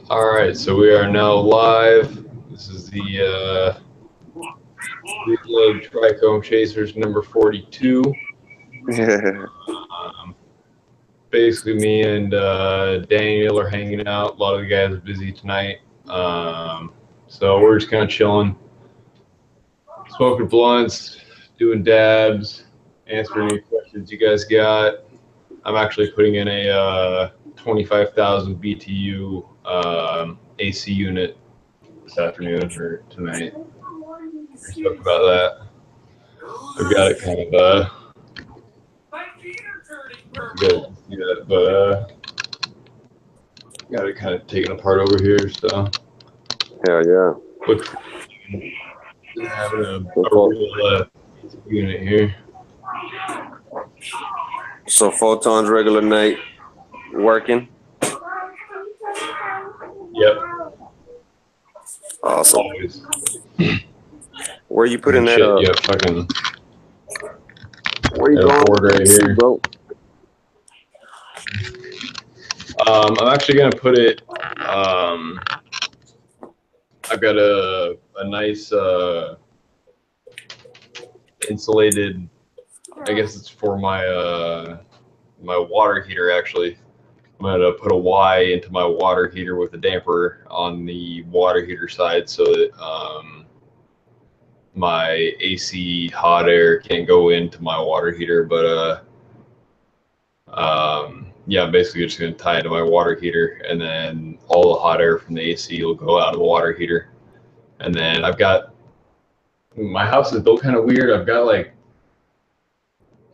All right, so we are now live. This is the Trichome Chasers number 42. Basically, me and Daniel are hanging out. A lot of the guys are busy tonight, so we're just kind of chilling, smoking blunts, doing dabs, answering any questions you guys got. I'm actually putting in a 25,000 BTU AC unit this afternoon or tonight. Pretty stoked about that. I've got it kind of good, but got it kind of taken apart over here. So hell yeah, look for having a real unit here. So Photon's regular night working. Yep. Awesome. Always. Where you putting that? Shit, yep, fucking. Where you going board right here, bro? I'm actually gonna put it. I've got a nice insulated. I guess it's for my my water heater. Actually, I'm gonna put a Y into my water heater with a damper on the water heater side, so that my AC hot air can't go into my water heater. But yeah, basically just gonna tie it to my water heater, and then all the hot air from the AC will go out of the water heater. And then I've got, my house is built kind of weird. I've got like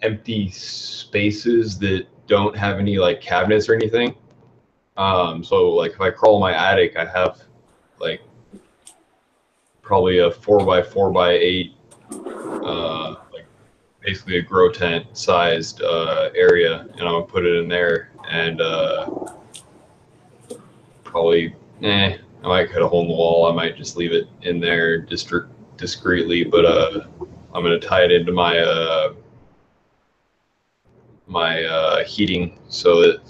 empty spaces that don't have any like cabinets or anything. So like if I crawl in my attic, I have like probably a 4x4x8, like basically a grow tent sized area, and I'm gonna put it in there, and probably, I might cut a hole in the wall. I might just leave it in there discreetly, but I'm gonna tie it into my my heating, so that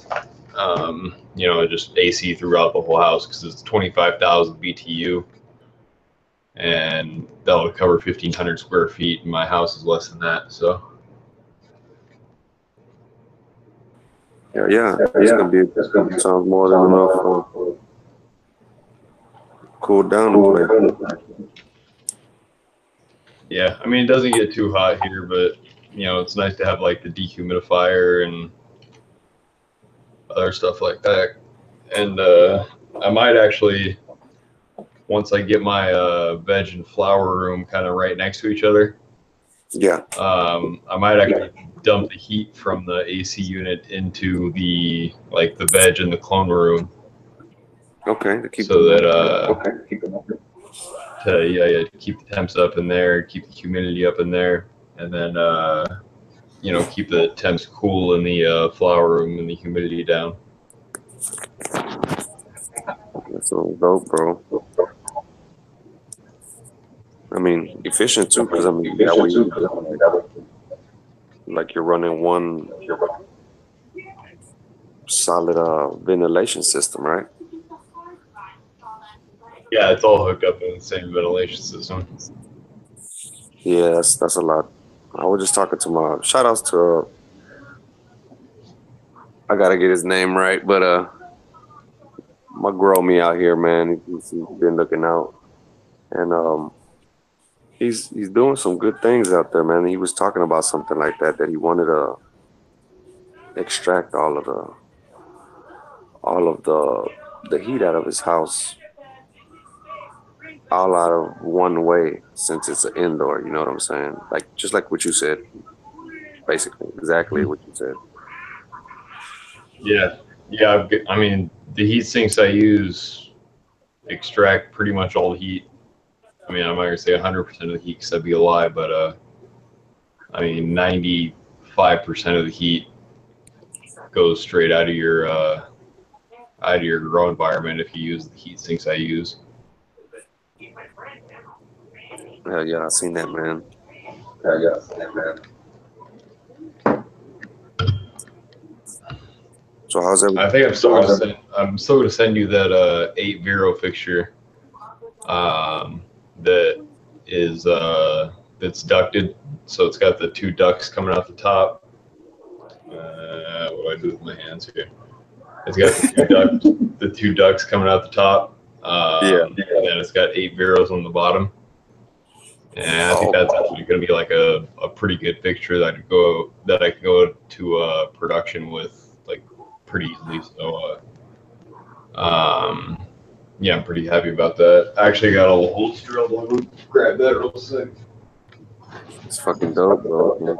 you know, just AC throughout the whole house, because it's 25,000 BTU, and that'll cover 1,500 square feet, and my house is less than that. So Yeah, it's gonna be sounds more than enough for cool down the place. yeah, I mean, it doesn't get too hot here, but you know, it's nice to have like the dehumidifier and other stuff like that. And I might actually, once I get my veg and flower room kind of right next to each other, Yeah. I might actually dump the heat from the AC unit into the like the veg and the clone room. Okay. So that to keep the temps up in there, keep the humidity up in there, and then you know, keep the temps cool in the flower room and the humidity down. That's so dope, bro. I mean, efficient too, because I mean, that way like you're running one solid ventilation system, right? Yeah, it's all hooked up in the same ventilation system. Yeah, that's a lot. I was just talking to my shout outs to I gotta get his name right, but my grow me out here, man. He's been looking out, and he's doing some good things out there, man. He was talking about something like that he wanted to extract all of the heat out of his house all out of one way, since it's an indoor. You know what I'm saying? Like just like what you said, basically exactly what you said. Yeah, yeah. I mean, the heat sinks I use extract pretty much all the heat. I mean, I'm not gonna say 100% of the heat because that'd be a lie, but I mean, 95% of the heat goes straight out of your grow environment if you use the heat sinks I use. Hell yeah, I seen that, man. So how's everything? I think I'm still gonna send you that 8-0 fixture. That is that's ducted, so it's got the 2 ducts coming out the top. What do I do with my hands here? It's got the 2 ducts coming out the top. Yeah. And then it's got 8-0s on the bottom. And I think that's actually going to be like a pretty good fixture that I can go to production with like pretty easily. So yeah, I'm pretty happy about that. I actually got all the holes drilled. I'll go grab that real quick. It's fucking dope, bro. Yeah.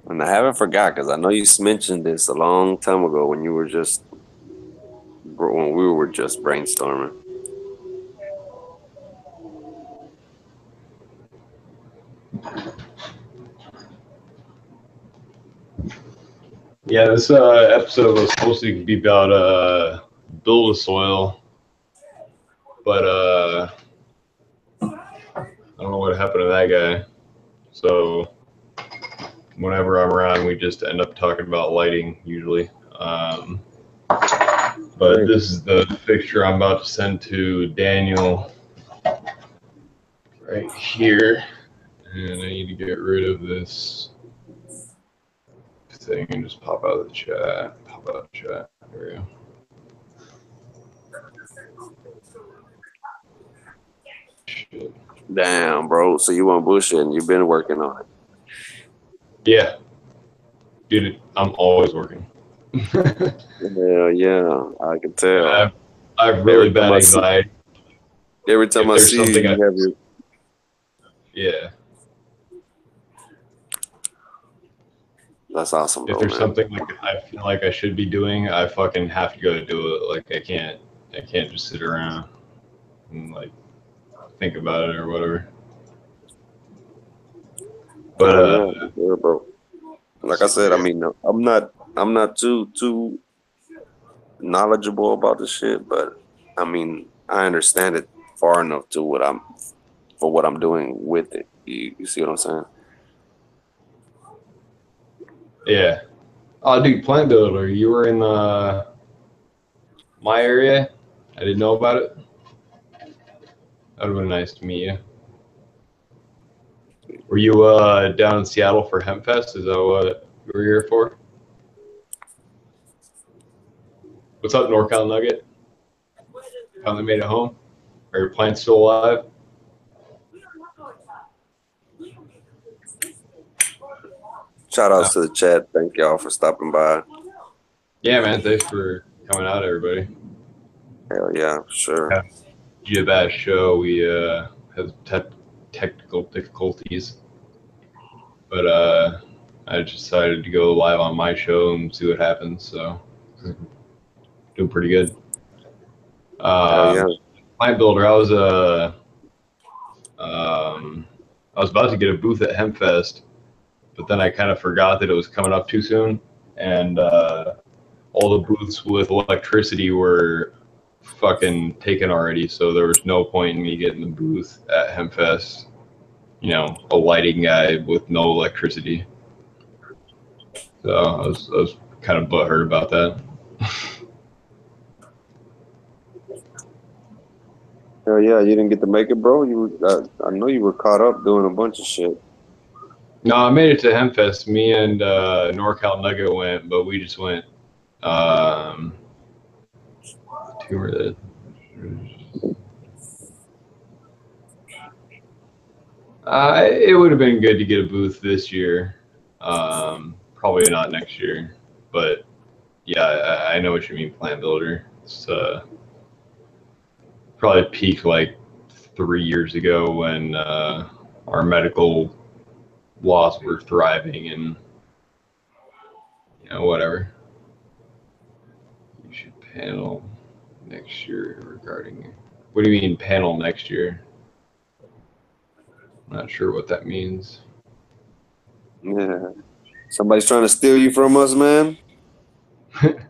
And I haven't forgot because I know you mentioned this a long time ago when we were just brainstorming. Yeah, this episode was supposed to be about build a soil, but I don't know what happened to that guy. So whenever I'm around, we just end up talking about lighting usually. But this is the fixture I'm about to send to Daniel right here, and I need to get rid of this thing and just pop out of the chat. Pop out of the chat. There we go. Shit. Damn, bro. So you want bullshit and you've been working on it. Yeah. Dude, I'm always working. Yeah, I can tell. I have really bad anxiety. Every time I see you, you have your... Yeah. That's awesome, bro. If there's something like I feel like I should be doing, I fucking have to go do it. Like I can't just sit around and like think about it or whatever. But yeah, bro. Like I said, I mean, I'm not too knowledgeable about this shit, but I mean, I understand it far enough to what I'm doing with it. You see what I'm saying? yeah. Oh, dude, Plant Builder, you were in my area. I didn't know about it. That would have been nice to meet you. Were you down in Seattle for HempFest? Is that what you were here for? What's up, NorCal Nugget? Finally made it home? Are your plants still alive? Shout outs to the chat. Thank y'all for stopping by. Yeah, man. Thanks for coming out, everybody. Hell yeah, sure. Jib-ass show. We had technical difficulties, but I just decided to go live on my show and see what happens. So doing pretty good. Yeah. Plant Builder. I was about to get a booth at HempFest, but then I kind of forgot that it was coming up too soon, and all the booths with electricity were fucking taken already, so there was no point in me getting the booth at HempFest. You know, a lighting guy with no electricity. So I was kind of butthurt about that. Hell yeah, you didn't get to make it, bro. I know you were caught up doing a bunch of shit. No, I made it to HempFest. Me and NorCal Nugget went, but we just went. It would have been good to get a booth this year. Probably not next year, but yeah, I know what you mean. Plant Builder. It's probably peaked like 3 years ago when our medical laws were thriving, and you know, whatever. You should panel next year regarding. What do you mean panel next year? I'm not sure what that means. Yeah. Somebody's trying to steal you from us, man. It's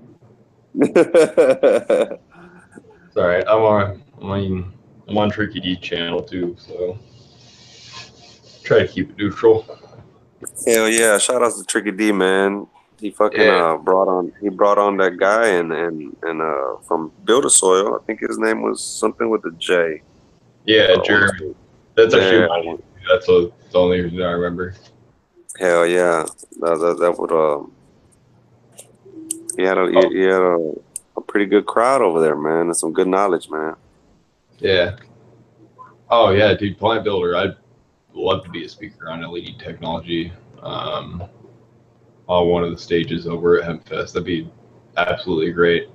all right. I'm on Tricky D channel too, so try to keep it neutral. Hell yeah! Shout out to Tricky D, man. He fucking Yeah, brought on that guy and from Builder Soil. I think his name was something with a J. yeah, I want to Jeremy. say. That's actually Yeah, my. That's the only reason I remember. hell yeah. That would he had a pretty good crowd over there, man, and some good knowledge, man. Yeah. Oh yeah, dude, Plant Builder. I'd love to be a speaker on LED technology. Um, on one of the stages over at HempFest. That'd be absolutely great.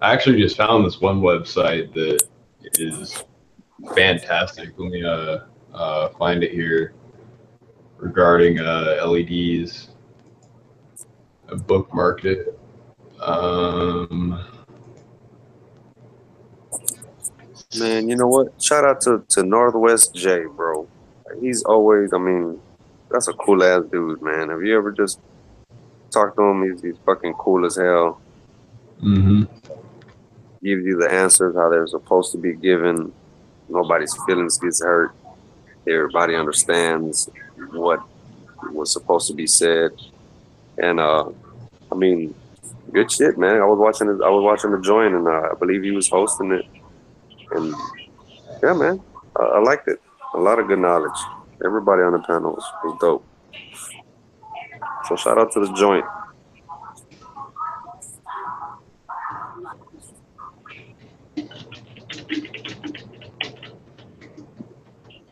I actually just found this one website that is fantastic. Let me find it here regarding LEDs. I bookmarked it. Man, you know what? Shout out to Northwest J, bro. He's always, I mean, that's a cool ass dude, man. Have you ever just talked to him? He's fucking cool as hell. Mm-hmm. Gives you the answers how they're supposed to be given. Nobody's feelings gets hurt. Everybody understands what was supposed to be said. And I mean, good shit, man. I was watching the joint, and I believe he was hosting it. And yeah, man, I liked it. A lot of good knowledge. Everybody on the panel was dope. So shout out to the joint.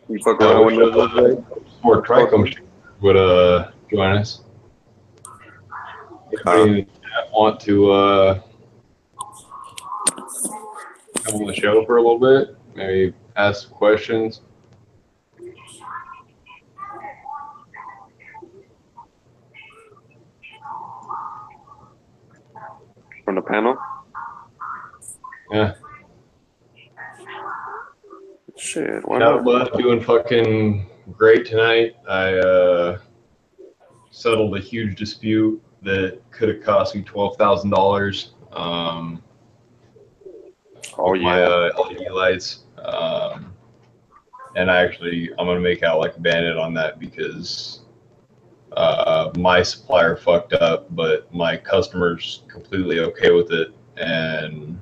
You fuck I around with wish Northwest J? more Trichome would join us. Anybody in the chat want to come on the show for a little bit? Maybe ask questions. From the panel? Yeah. Shit, why Shout not? out, doing fucking great tonight. I settled a huge dispute that could have cost me $12,000 Oh with my yeah. LED lights. And I'm gonna make out like a bandit on that because my supplier fucked up, but my customer's completely okay with it, and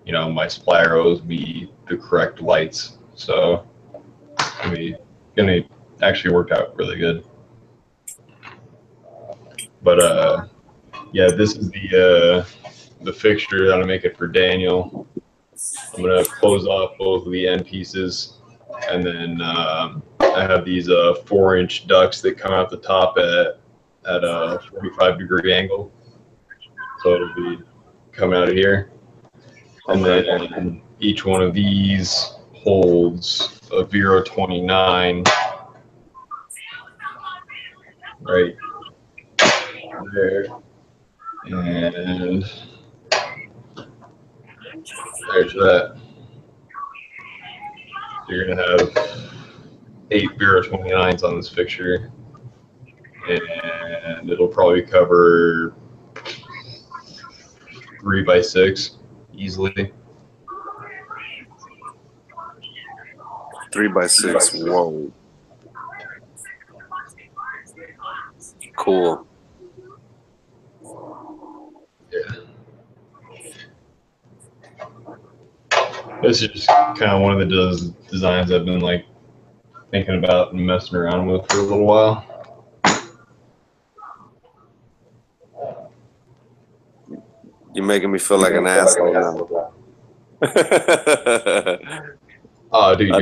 you know my supplier owes me the correct lights, so gonna actually work out really good. But yeah, this is the fixture that I'm making for Daniel. I'm gonna close off both of the end pieces, and then I have these 4-inch ducts that come out the top at a 45-degree angle, so it'll be come out of here, and then each one of these holds a Vero 29 right there, and there's that. So you're gonna have 8 Vero 29s on this fixture, and it'll probably cover 3x6 easily. 3x6. Whoa. Cool. Yeah. This is just kind of one of the designs I've been like thinking about and messing around with for a little while. You're making me feel like an asshole now. Oh, dude,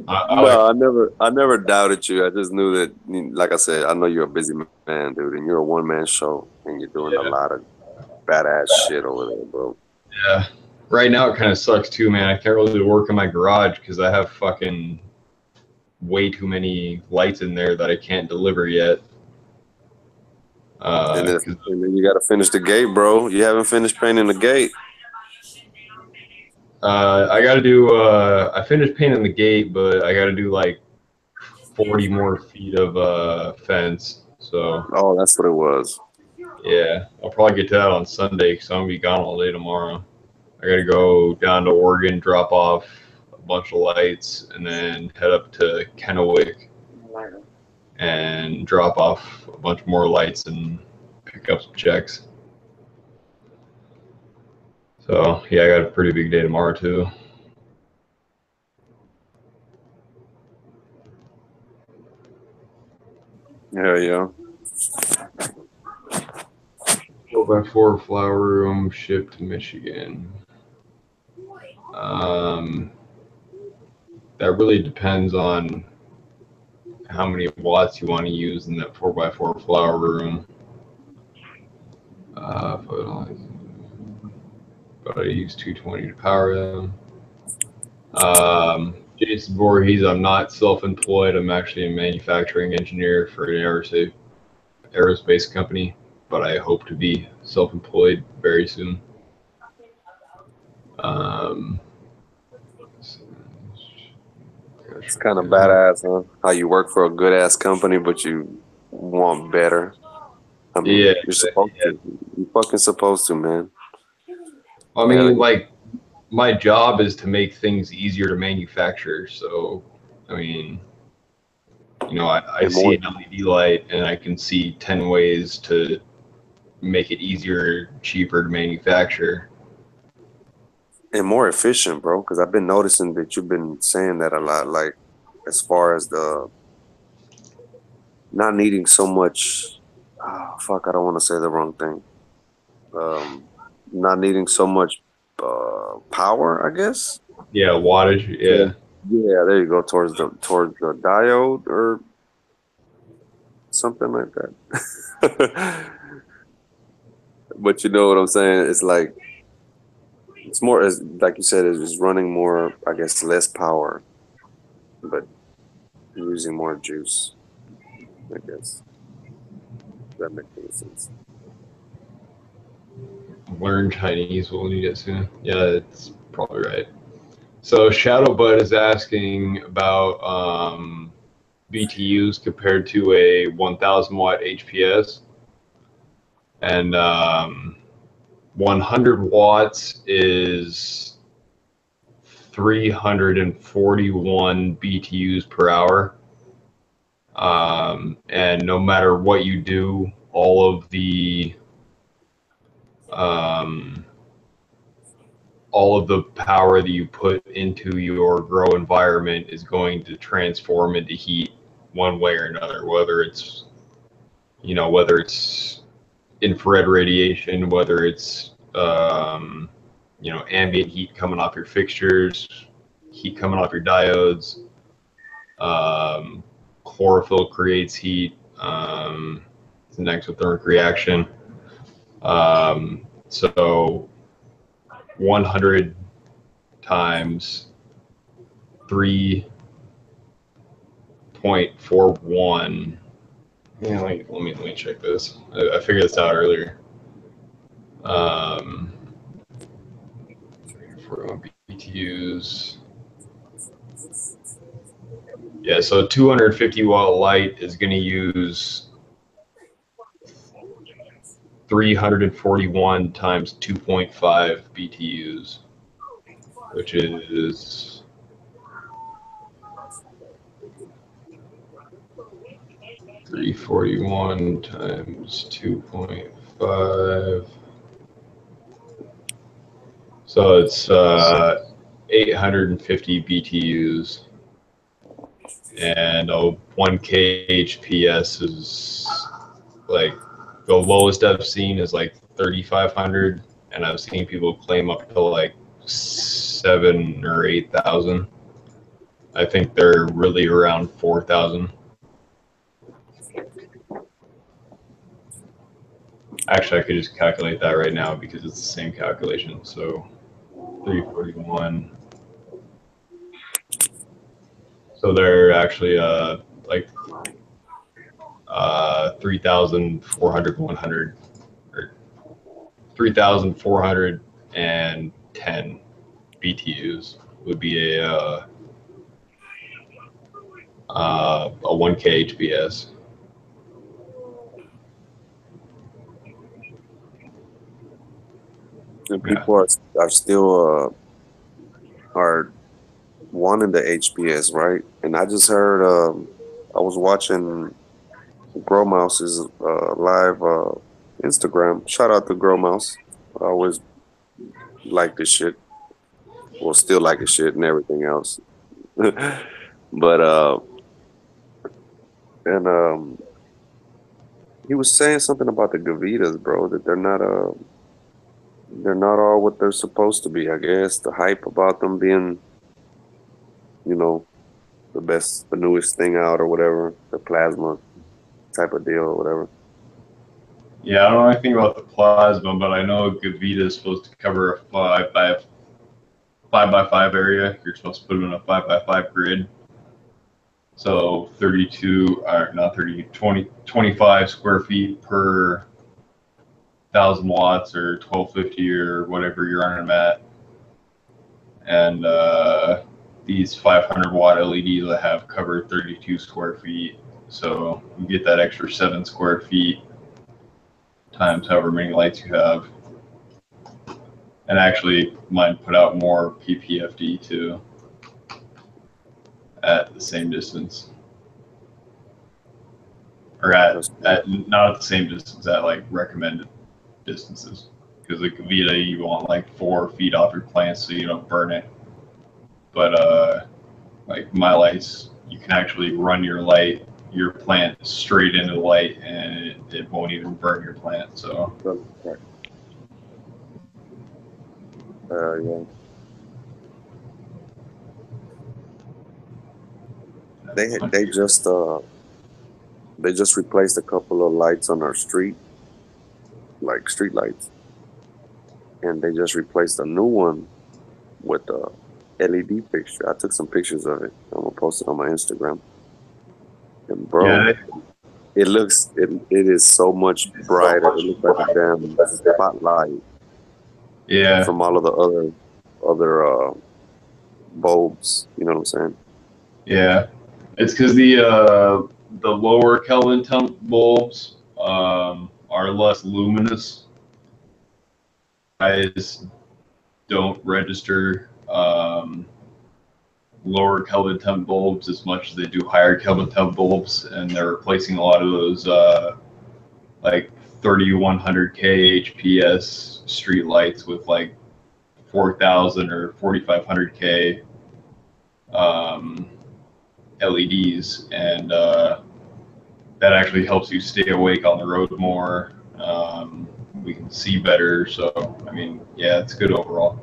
I never doubted you. I just knew that, like I said, I know you're a busy man, dude, and you're a one-man show, and you're doing a lot of badass shit over there, bro. Yeah. Right now it kind of sucks too, man. I can't really work in my garage because I have fucking way too many lights in there that I can't deliver yet. And then you got to finish the gate, bro. You haven't finished painting the gate. I got to do. I finished painting the gate, but I got to do like 40 more feet of fence. So. Oh, that's what it was. Yeah, I'll probably get to that on Sunday because I'm gonna be gone all day tomorrow. I gotta go down to Oregon, drop off a bunch of lights, and then head up to Kennewick and drop off a bunch more lights and pick up some checks. So yeah, I got a pretty big day tomorrow too. Yeah. 4x4 flower room shipped to Michigan. That really depends on how many watts you want to use in that 4x4 flower room. But I use 220 to power them. Jason Voorhees, I'm not self-employed. I'm actually a manufacturing engineer for an aerospace company, but I hope to be self-employed very soon. It's kind of badass, huh? How you work for a good ass company, but you want better. I mean, yeah, you're supposed to. You're fucking supposed to, man. I mean, like, my job is to make things easier to manufacture. So, I mean, you know, I see an LED light and I can see 10 ways to make it easier, cheaper to manufacture. And more efficient, bro, because I've been noticing that you've been saying that a lot, like as far as the not needing so much. Oh, fuck, I don't want to say the wrong thing. Not needing so much power, I guess. Yeah, wattage. Yeah. Yeah, there you go. Towards the diode or something like that. But you know what I'm saying? It's like it's more as like you said, it's running more. I guess less power, but using more juice. I guess that makes any sense. Learn Chinese. We'll need it soon. Yeah, it's probably right. So Shadowbud is asking about BTUs compared to a 1,000 watt HPS, and 100 watts is 341 BTUs per hour. And no matter what you do, all of the power that you put into your grow environment is going to transform into heat one way or another, whether it's infrared radiation, whether it's ambient heat coming off your fixtures, heat coming off your diodes. Chlorophyll creates heat. It's an exothermic reaction. So 100 times 3.41. Yeah, let me check this. I figured this out earlier. 3.41 BTUs. Yeah, so a 250 watt light is going to use 341 times 2.5 BTUs, which is 341 times 2.5. So it's 850 BTUs. And a 1K HPS is like the lowest I've seen is like 3,500, and I've seen people claim up to like 7,000 or 8,000. I think they're really around 4,000. Actually, I could just calculate that right now because it's the same calculation. So 341. So they're actually like 3,400, 100, or 3,410 BTUs would be a 1K HPS. And people are still are wanting the HPS, right? And I just heard was watching Grow Mouse's live Instagram. Shout out to Grow Mouse. I always like this shit. Well, still like his shit and everything else. But and he was saying something about the Gavitas, bro. That they're not all what they're supposed to be. I guess the hype about them being, you know, the best, the newest thing out or whatever, the plasma type of deal or whatever. Yeah, I don't know anything about the plasma, but I know Gavita is supposed to cover a 5x5 area. You're supposed to put them in a 5x5 grid. So 32, or not 30, 20, 25 square feet per 1,000 watts or 1250 or whatever you're running them at. And these 500 watt LEDs that have covered 32 square feet. So you get that extra 7 square feet times however many lights you have. And actually, mine put out more PPFD too at the same distance. Or at not at the same distance, at like recommended distances. Because like Vita, you want like 4 feet off your plant so you don't burn it. But like my lights, you can actually run your plant straight into the light, and it won't even burn your plant. So. Yeah. They just replaced a couple of lights on our street, like street lights, and they just replaced a new one with a LED fixture. I took some pictures of it. I'm gonna post it on my Instagram. And bro, Yeah, it is so much brighter. It looks like a damn spotlight. Yeah. From all of the other bulbs. You know what I'm saying? Yeah. It's because the lower Kelvin temp bulbs are less luminous. Guys don't register lower Kelvin temp bulbs as much as they do higher Kelvin temp bulbs, and they're replacing a lot of those like 3100K HPS street lights with like 4000 or 4500K LEDs, and that actually helps you stay awake on the road more. We can see better, so I mean, yeah, it's good overall.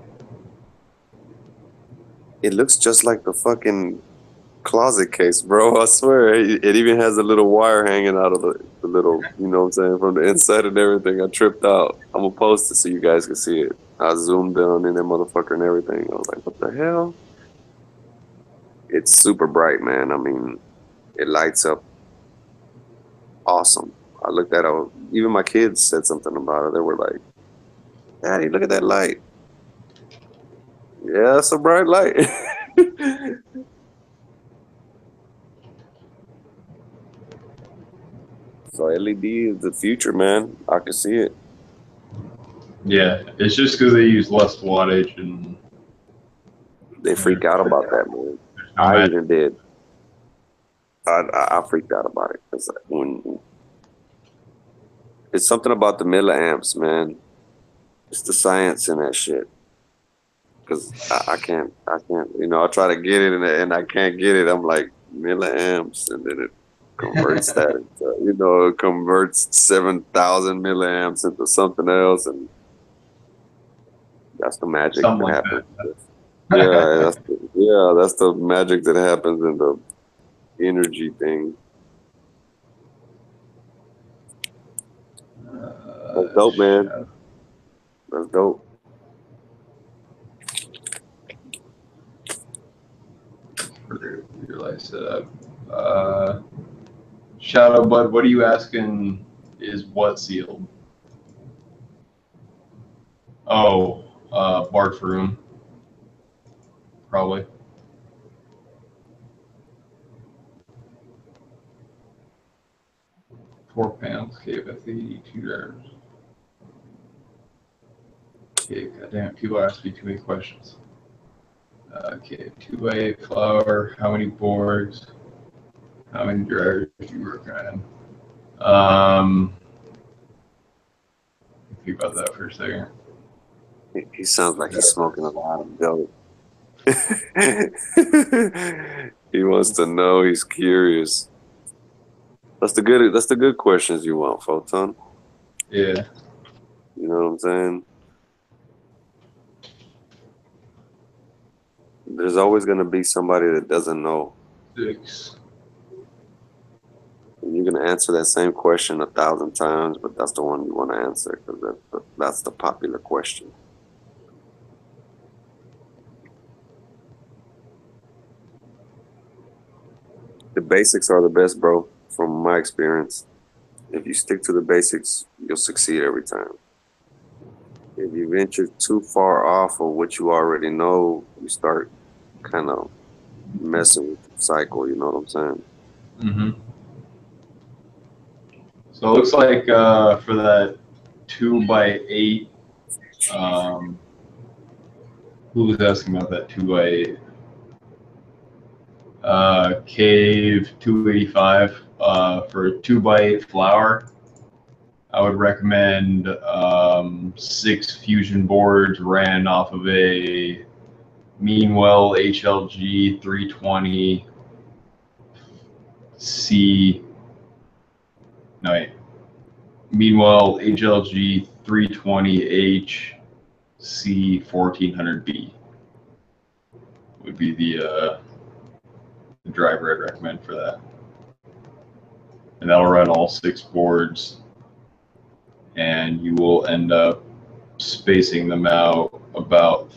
It looks just like the fucking closet case, bro. I swear, it even has a little wire hanging out of the little, you know what I'm saying, from the inside and everything. I tripped out. I'm gonna post it so you guys can see it. I zoomed down in that motherfucker and everything. I was like, what the hell? It's super bright, man. I mean, it lights up awesome. I looked at it. Even my kids said something about it. They were like, Daddy, look at that light. Yeah, it's a bright light. So LED is the future, man. I can see it. Yeah, it's just because they use less wattage and they freak out about that, man. I even did. I freaked out about it because when it's something about the milliamps, man. It's the science in that shit. Because I can't. You know, I try to get it and I can't get it. I'm like milliamps, and then it converts that into, you know, it converts 7,000 milliamps into something else, and that's the magic that happens. That's the magic that happens in the energy thing. That's dope, man. That's dope. Realize Shadow Bud, what are you asking? Is what sealed? Oh, Bart room, probably. £4, KF 82 drivers. Okay, goddamn, people ask me too many questions. Okay, 2A flower, how many boards? How many drivers do you work on? Think about that for a second. He sounds like he's smoking a lot of dope. He wants to know. He's curious. That's the good questions you want, Photon. Yeah. You know what I'm saying? There's always gonna be somebody that doesn't know. 6. And you're gonna answer that same question 1,000 times, but that's the one you want to answer because that's the popular question. The basics are the best, bro, from my experience. If you stick to the basics, you'll succeed every time. If you venture too far off of what you already know, you start kind of messing with the cycle, you know what I'm saying? Mm-hmm. So it looks like for that 2x8, who was asking about that 2x8? Cave 285 for a 2x8 flower. I would recommend 6 fusion boards ran off of a Meanwell HLG 320 C. No, wait. Meanwell HLG 320H C 1400B would be the driver I'd recommend for that. And that'll run all 6 boards, and you will end up spacing them out about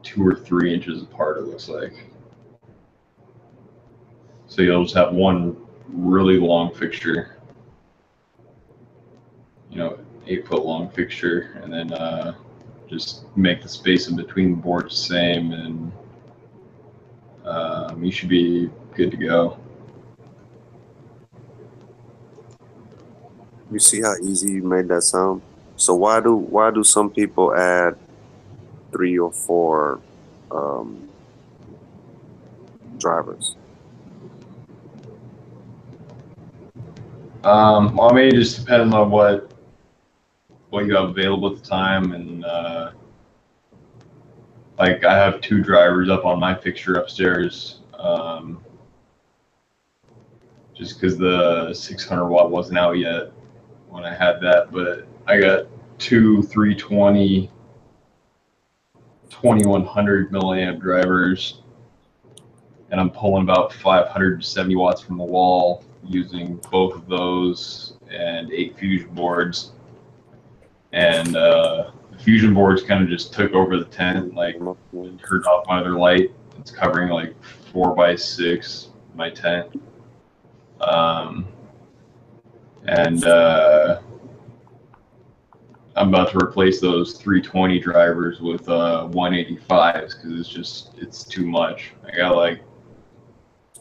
2 or 3 inches apart, it looks like. So you'll just have one really long fixture, 8-foot long fixture, and then just make the space in between the boards the same, and you should be good to go. You see how easy you made that sound? So why do some people add 3 or 4 drivers? Well, I mean, it just depends on what you have available at the time, and like I have 2 drivers up on my fixture upstairs, just because the 600 watt wasn't out yet when I had that, but I got 2 320 2100 milliamp drivers, and I'm pulling about 570 watts from the wall using both of those and 8 fusion boards. And the fusion boards kind of just took over the tent, like turned off my other light. It's covering like 4x6 my tent. And I'm about to replace those 320 drivers with 185s because it's too much. I got like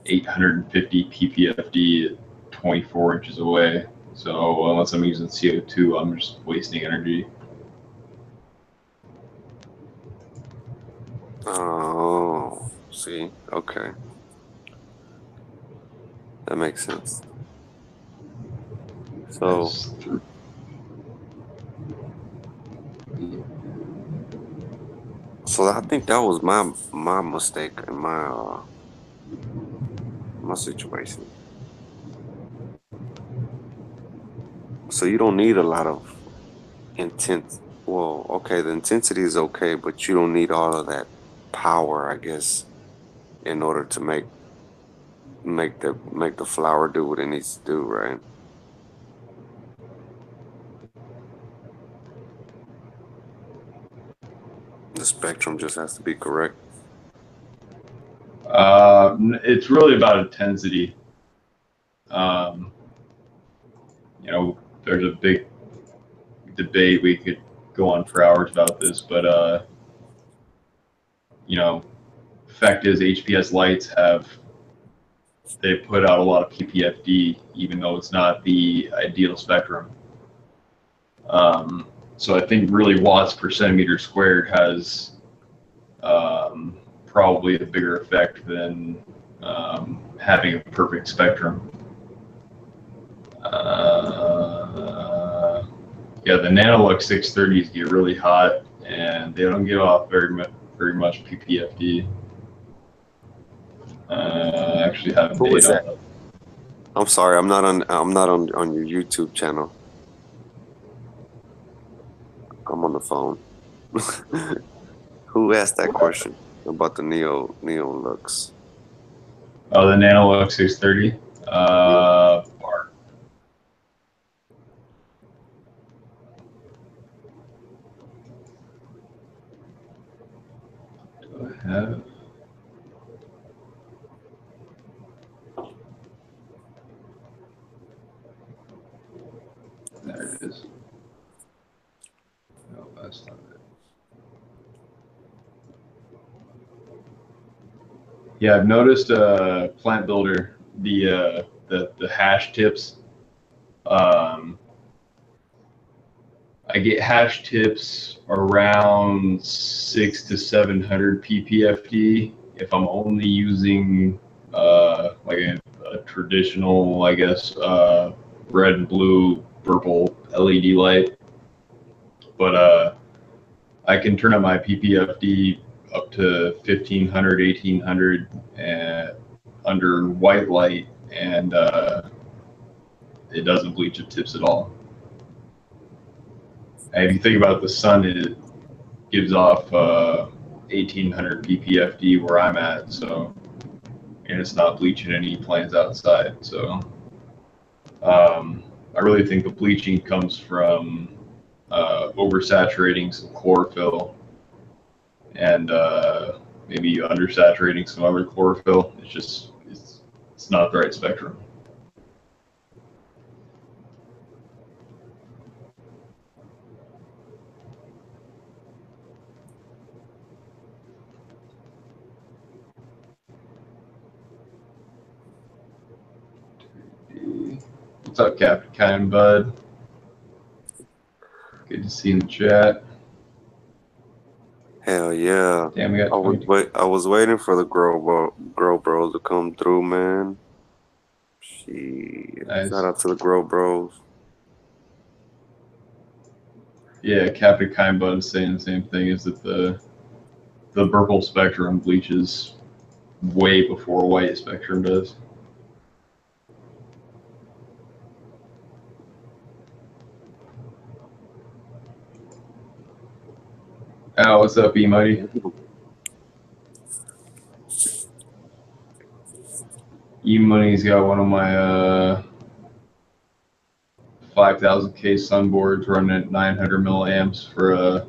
850 ppfd at 24 inches away. So unless I'm using CO2, I'm just wasting energy. Oh, see, okay, that makes sense. So I think that was my mistake in my situation. So you don't need a lot of intense. Well, okay, the intensity is okay, but you don't need all of that power, I guess, in order to make the flower do what it needs to do, right? The spectrum just has to be correct. It's really about intensity. There's a big debate. We could go on for hours about this, but fact is HPS lights they put out a lot of PPFD, even though it's not the ideal spectrum. So I think really watts per centimeter squared has probably a bigger effect than having a perfect spectrum. Yeah, the Nanolux 630s get really hot, and they don't give off very much PPFD. I actually have Who is data that? on it. I'm sorry, I'm not on your YouTube channel. I'm on the phone. Who asked that question about the Neo-Lux? Oh, the Nanolux 630. Bart. Do I have? There it is. No, that's not it. Yeah, I've noticed Plant Builder, the hash tips. I get hash tips around 600 to 700 ppfd if I'm only using like a traditional, I guess, red and blue purple LED light. But I can turn up my ppfd up to 1500, 1800 under white light, and it doesn't bleach the tips at all. And if you think about the sun, it gives off 1800 ppfd where I'm at, so, and it's not bleaching any plants outside. So I really think the bleaching comes from oversaturating some chlorophyll and maybe undersaturating some other chlorophyll. It's just it's not the right spectrum. What's up, Captain Kind Bud? Good to see you in the chat. Hell yeah! Damn, we got I was waiting for the grow bros to come through, man. Shit. Nice. Shout out to the grow bros. Yeah, Captain Kind Bud is saying the same thing. Is that the purple spectrum bleaches way before white spectrum does. Oh, what's up, E-Mighty? E-Money's got one of my 5000K sunboards running at 900 milliamps for a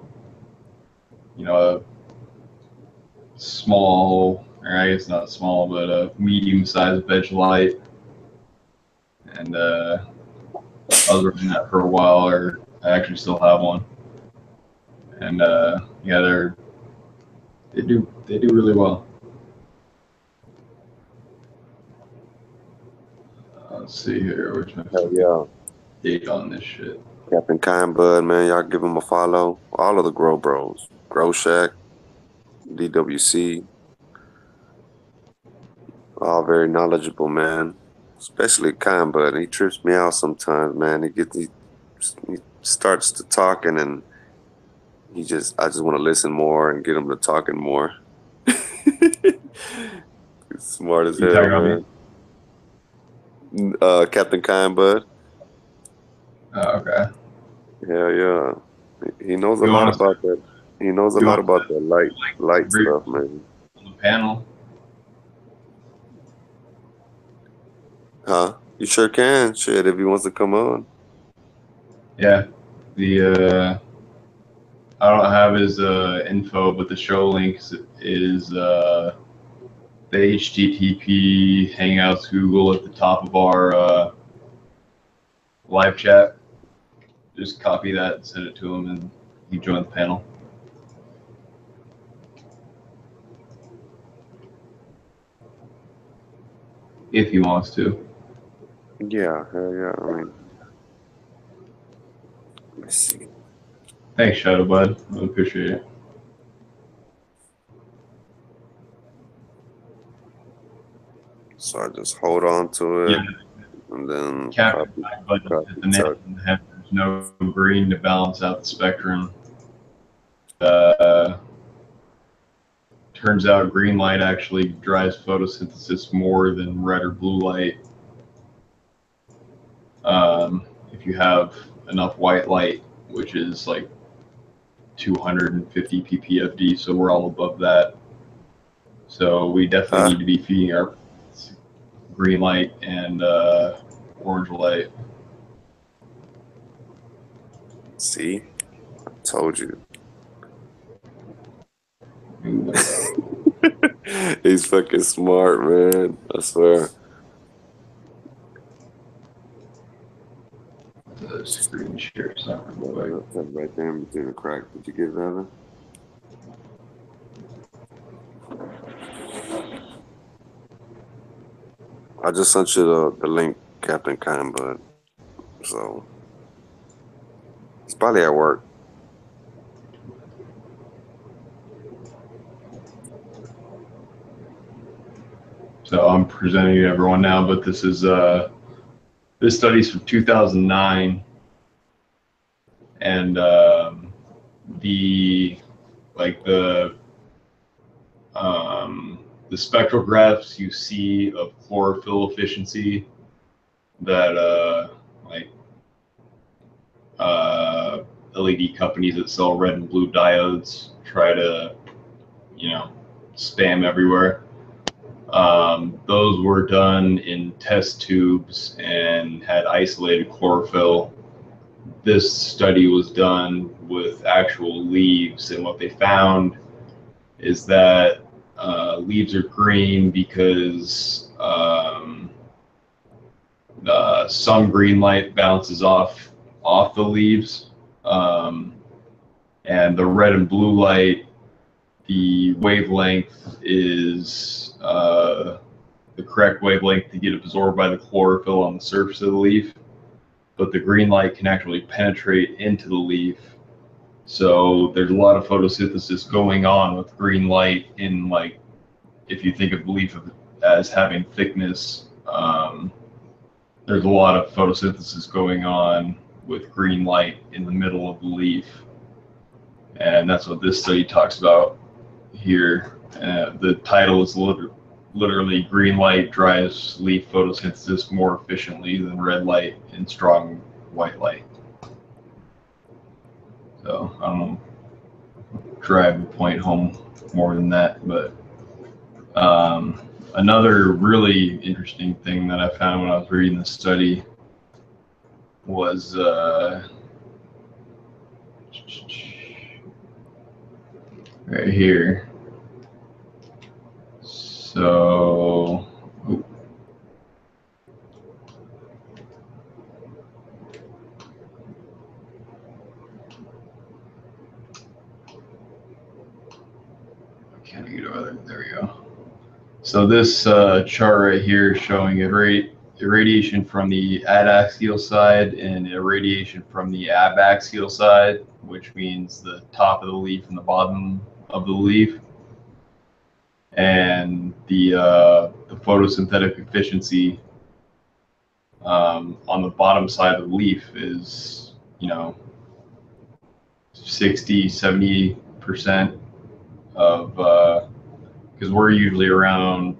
small, or I guess not small, but a medium-sized veg light. And I was running that for a while, or I actually still have one. And yeah, they do really well. Let's see here. Where's my Hell yeah! date on this shit? Captain Kind Bud, man, y'all give him a follow. All of the grow bros, Grow Shack, DWC, all very knowledgeable, man. Especially Kind Bud. He trips me out sometimes, man. He starts to talking and I just want to listen more and get him to talking more. He's smart as You hell, talking about man. Captain Kind Bud. Okay. Hell yeah. He knows a You lot want about that. He knows a lot about that light stuff, man. On the panel? Huh? You sure can. Shit, if he wants to come on. Yeah. The I don't have his info, but the show links is the HTTP Hangouts Google at the top of our live chat. Just copy that and send it to him, and he join the panel. If he wants to. Yeah, hell yeah. I mean, let's see. Thanks, Shadow Bud. I appreciate it. So I just hold on to it, Yeah, and then capture but at the nail tuck. on the head, there's no green to balance out the spectrum. Uh, Turns out green light actually drives photosynthesis more than red or blue light. If you have enough white light, which is like 250 ppfd, so we're all above that. So we definitely need to be feeding our green light and orange light. See, I told you. He's fucking smart, man. I swear. The screen share is not real quick. That's right there in between the crack. Did you get that? I just sent you the link, Captain Kindbud. So it's probably at work. So I'm presenting it to everyone now, but this is this study's from 2009, and the the spectral graphs you see of chlorophyll efficiency that LED companies that sell red and blue diodes try to, spam everywhere. Those were done in test tubes and had isolated chlorophyll. This study was done with actual leaves, and what they found is that leaves are green because some green light bounces off the leaves, and the red and blue light, the wavelength is the correct wavelength to get absorbed by the chlorophyll on the surface of the leaf, but the green light can actually penetrate into the leaf. So there's a lot of photosynthesis going on with green light in, like, if you think of the leaf as having thickness, there's a lot of photosynthesis going on with green light in the middle of the leaf. And that's what this study talks about here. The title is literally green light drives leaf photosynthesis more efficiently than red light and strong white light. So I don't know, drive the point home more than that, but another really interesting thing that I found when I was reading the study was right here. So, can't get over there. There we go. So this chart right here is showing irradiation from the adaxial side and irradiation from the abaxial side, which means the top of the leaf and the bottom of the leaf. And the photosynthetic efficiency on the bottom side of the leaf is, 60, 70% of, because we're usually around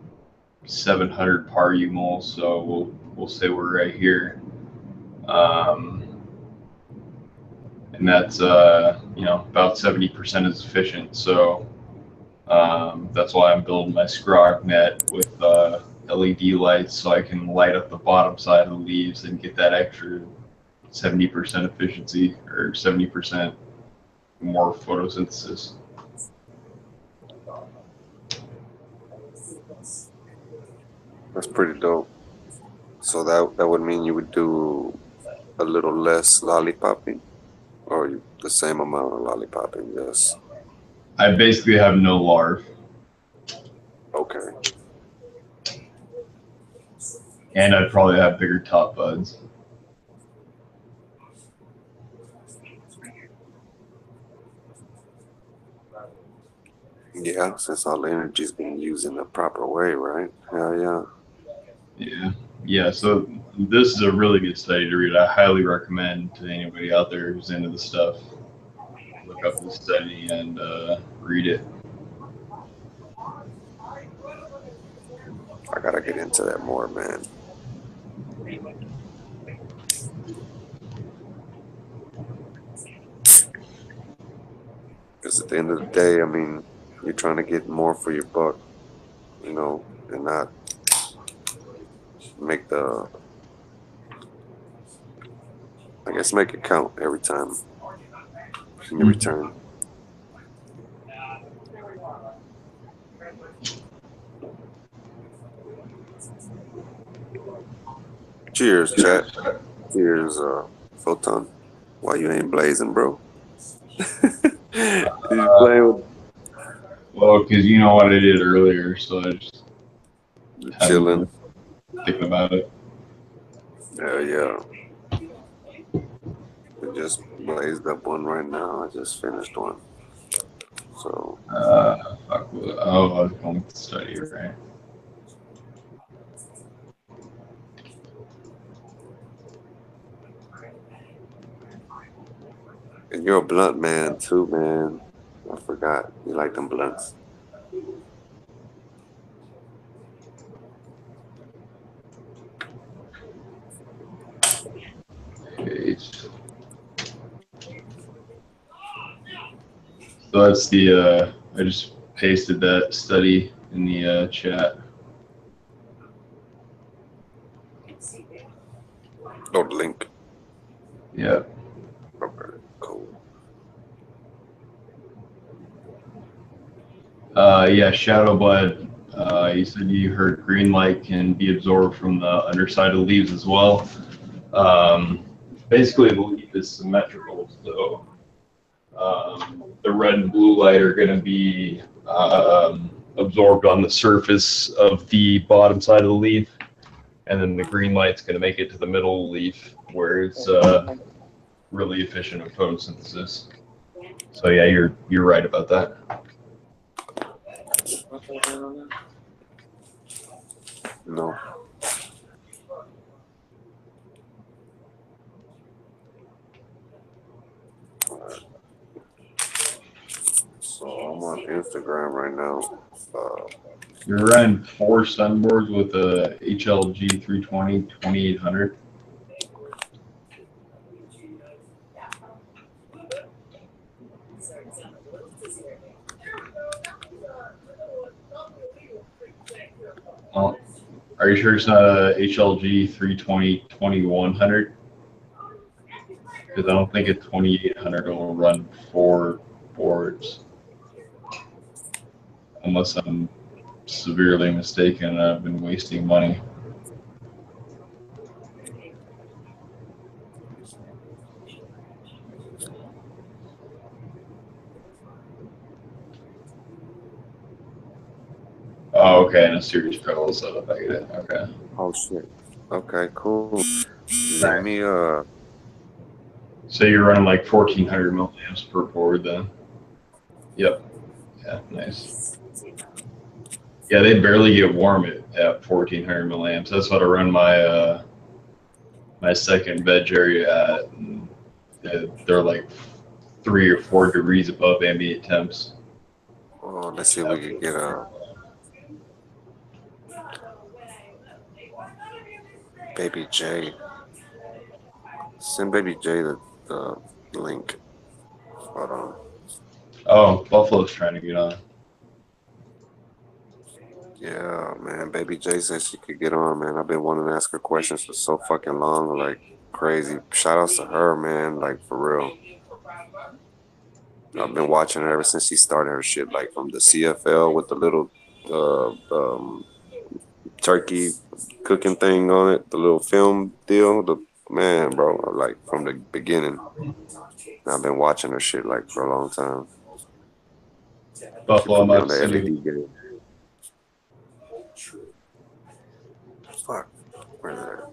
700 par-u moles, so we'll say we're right here, and that's about 70% is efficient. So that's why I'm building my scrog net with LED lights, so I can light up the bottom side of the leaves and get that extra 70% efficiency, or 70% more photosynthesis. That's pretty dope. So that would mean you would do a little less lollipopping, or the same amount of lollipopping? Yes. I basically have no larv. Okay. And I'd probably have bigger top buds. Yeah, since all the energy is being used in the proper way, right? Hell yeah. Yeah. So this is a really good study to read. I highly recommend to anybody out there who's into the stuff. Look up the study and read it. I gotta get into that more, man. Because at the end of the day, I mean, you're trying to get more for your buck, you know, and not make the, I guess, make it count every time in your Mhm. return. Cheers, chat. Cheers, Photon. Why you ain't blazing, bro? You playing with Well, because you know what I did earlier, so I just haven't chilling? been thinking about it. Yeah, yeah. We just blazed up one right now. I just finished one. So, Fuck. Oh, I was going to study, right? and you're a blunt man too, man. I forgot. You like them blunts. Okay. So that's the. I just pasted that study in the chat. Oh, the link. Yeah. Okay, cool. Yeah. Shadow blood. You said you heard green light can be absorbed from the underside of the leaves as well. Basically, the leaf is symmetrical, so the red and blue light are going to be absorbed on the surface of the bottom side of the leaf, and then the green light's going to make it to the middle of the leaf where it's really efficient at photosynthesis. So yeah, you're right about that. No. So I'm on Instagram right now. Uh, You're running 4 sunboards with a HLG 320 2800. Well, are you sure it's not a HLG 320 2100? Because I don't think a 2800 will run 4 boards, unless I'm severely mistaken and I've been wasting money. Oh, okay, and a series parallel setup. I get it. Okay. oh shit. Okay, cool. Let Nice. me So you're running like 1400 milliamps per board then? Yep. Yeah, nice. Yeah, they barely get warm at 1400 milliamps. That's what I run my second veg area at. And they're like 3 or 4 degrees above ambient temps. let's see if we can get a Baby J. Send Baby J the link. Hold on. Oh, Buffalo's trying to get on. Yeah, man. Baby J said she could get on, man. I've been wanting to ask her questions for so fucking long, like crazy. Shout outs to her, man. Like for real. I've been watching her ever since she started her shit, like from the CFL with the little uh, um, turkey cooking thing on it, the little film deal. The man, bro, like from the beginning. I've been watching her shit like for a long time. She Buffalo, put I'm me about on to the send you. LED game. Fuck. Where's that?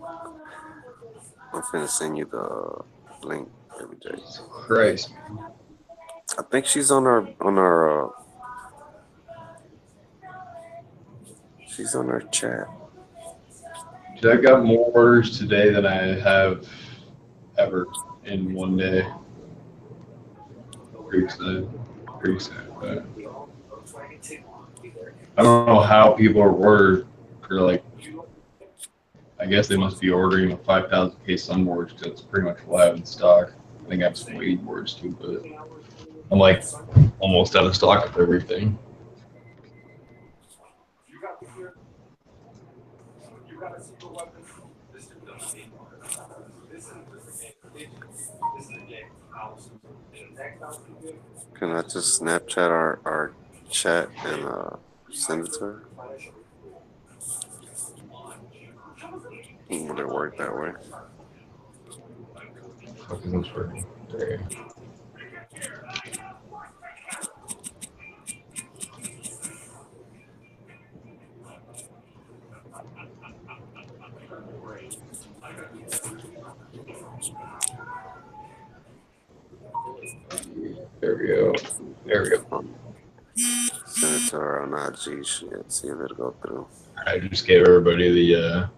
I'm finna send you the link every day. Christ. I think she's on she's on our chat. I got more orders today than I have ever in one day. Pretty excited. Pretty excited about it. I don't know how people are ordered for like. I guess they must be ordering a 5,000K sunboards because it's pretty much what I have in stock. I think I have some weight boards too, but I'm like almost out of stock of everything. Can I just Snapchat our chat and send it to her? Would it work that way? Fuck is this working? There you go. There we go. There we go. Send it to her on IG shit. See if it'll go through. I just gave everybody the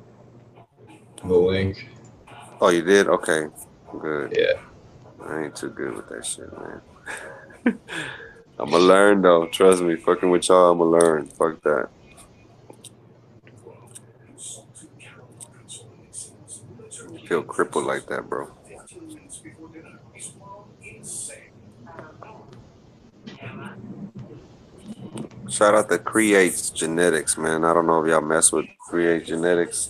link. Oh, you did? Okay, good. Yeah. I ain't too good with that shit, man. I'ma learn though. Trust me, fucking with y'all, I'ma learn. Fuck that. Feel crippled like that, bro. Shout out to Creates Genetics, man. I don't know if y'all mess with Create Genetics.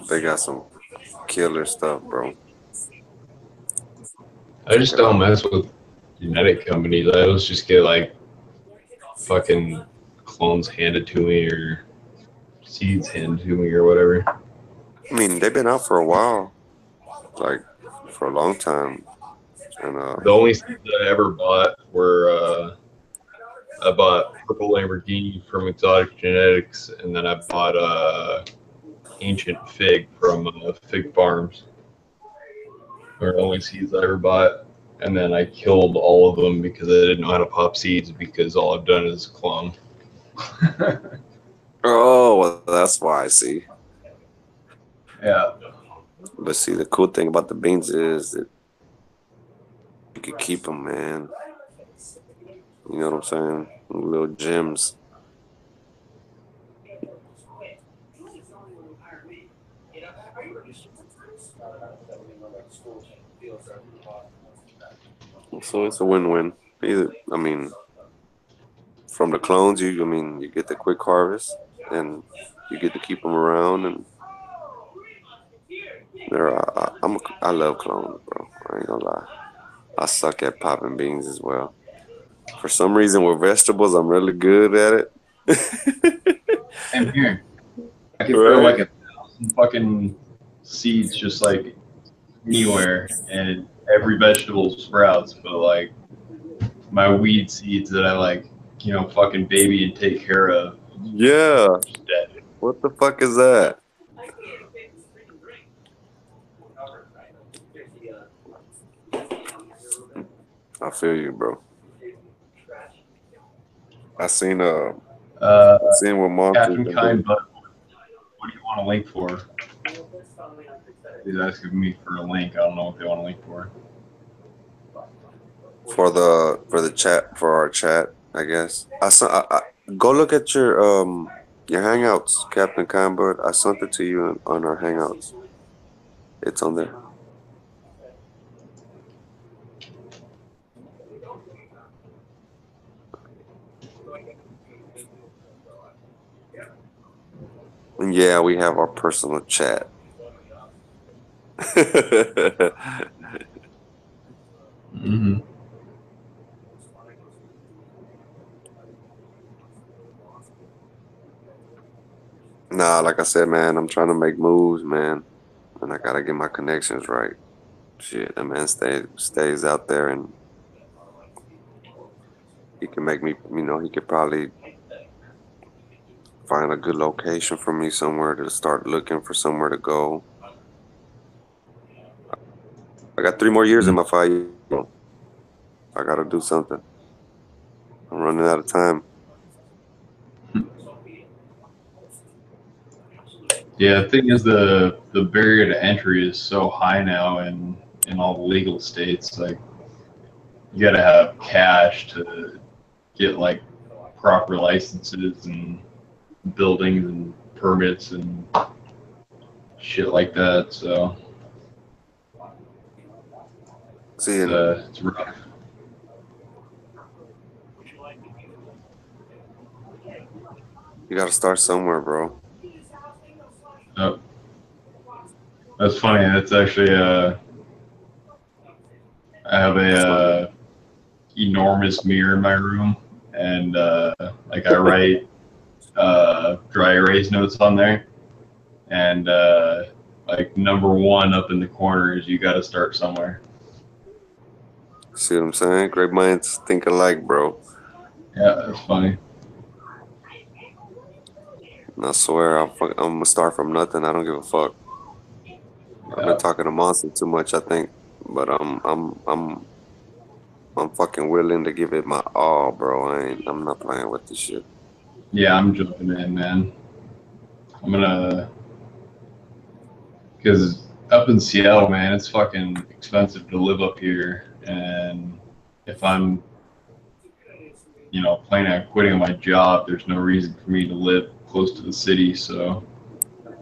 They got some killer stuff, bro. I just don't mess with genetic companies. I always just get like fucking clones handed to me or seeds handed to me or whatever. I mean, they've been out for a while, like for a long time. And The only seeds that I ever bought were I bought Purple Lamborghini from Exotic Genetics, and then I bought Ancient Fig from Fig Farms. They're the only seeds I ever bought. And then I killed all of them because I didn't know how to pop seeds because all I've done is clone. oh, well, that's why I see. Yeah. But see, the cool thing about the beans is that you could keep them, man. You know what I'm saying? Little gems. So it's a win-win. Either, I mean, from the clones, you get the quick harvest, and you get to keep them around, and I love clones, bro. I ain't gonna lie. I suck at popping beans as well. For some reason, with vegetables, I'm really good at it. Same here. I can throw Right? like 1,000 fucking seeds just like anywhere, and every vegetable sprouts. But like my weed seeds that I like, fucking baby and take care of, Yeah. just dead. What the fuck is that? I feel you, bro. I seen what Monty's Captain been Kind, doing. but what do you want a link for? He's asking me for a link. I don't know what they want a link for. For the chat, for our chat, I guess. I go look at your hangouts, Captain Conbert. I sent it to you on our hangouts. It's on there. And yeah, we have our personal chat. Mm-hmm. Nah, like I said, man, I'm trying to make moves, man, and I gotta get my connections right. Shit, that man stays out there, and he can make me. He could probably find a good location for me somewhere to start looking for somewhere to go. I got 3 more years in my 5 years. I gotta do something. I'm running out of time. Yeah, the thing is the barrier to entry is so high now in all the legal states. Like you got to have cash to get like proper licenses and buildings and permits and shit like that. So See, and it's rough. you got to start somewhere, bro. Oh, that's funny. That's actually I have a That's my enormous mirror in my room, and like I write dry erase notes on there, and like number one up in the corner is you got to start somewhere. See what I'm saying? Great minds think alike, bro. Yeah, that's funny. And I swear, I'm gonna start from nothing. I don't give a fuck. I've been Yeah, talking to Monster too much, I think, but I'm fucking willing to give it my all, bro. I'm not playing with this shit. yeah, I'm jumping in, man. I'm gonna because up in Seattle, man, it's fucking expensive to live up here, and if I'm planning on quitting my job, there's no reason for me to live close to the city, so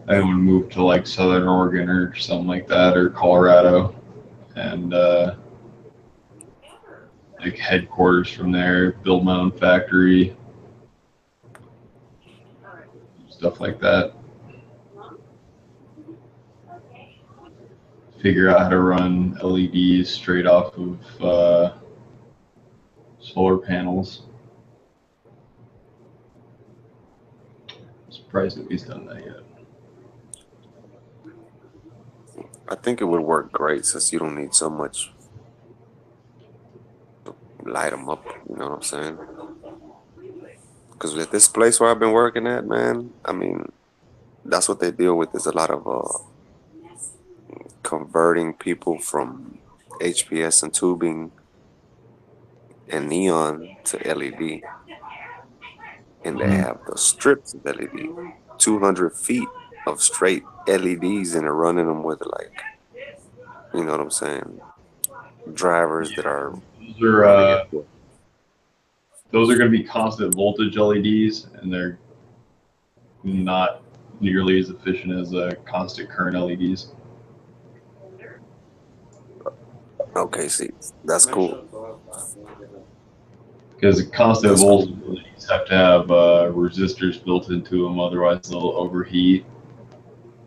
I would move to like Southern Oregon or something like that, or Colorado, and like headquarters from there, build my own factory, stuff like that. Figure out how to run LEDs straight off of solar panels. I'm surprised nobody's done that yet. I think it would work great since you don't need so much to light them up. You know what I'm saying? Because at this place where I've been working at, man, I mean, that's what they deal with is a lot of converting people from HPS and tubing and neon to LED. And they Mhm. have the strips of LED, 200 feet of straight LEDs, and they're running them with like, you know what I'm saying, drivers that are Those are running it. those are going to be constant voltage LEDs, and they're not nearly as efficient as constant current LEDs. Okay, see, that's cool. Because constant That's voltage cool. LEDs have to have resistors built into them, otherwise they'll overheat.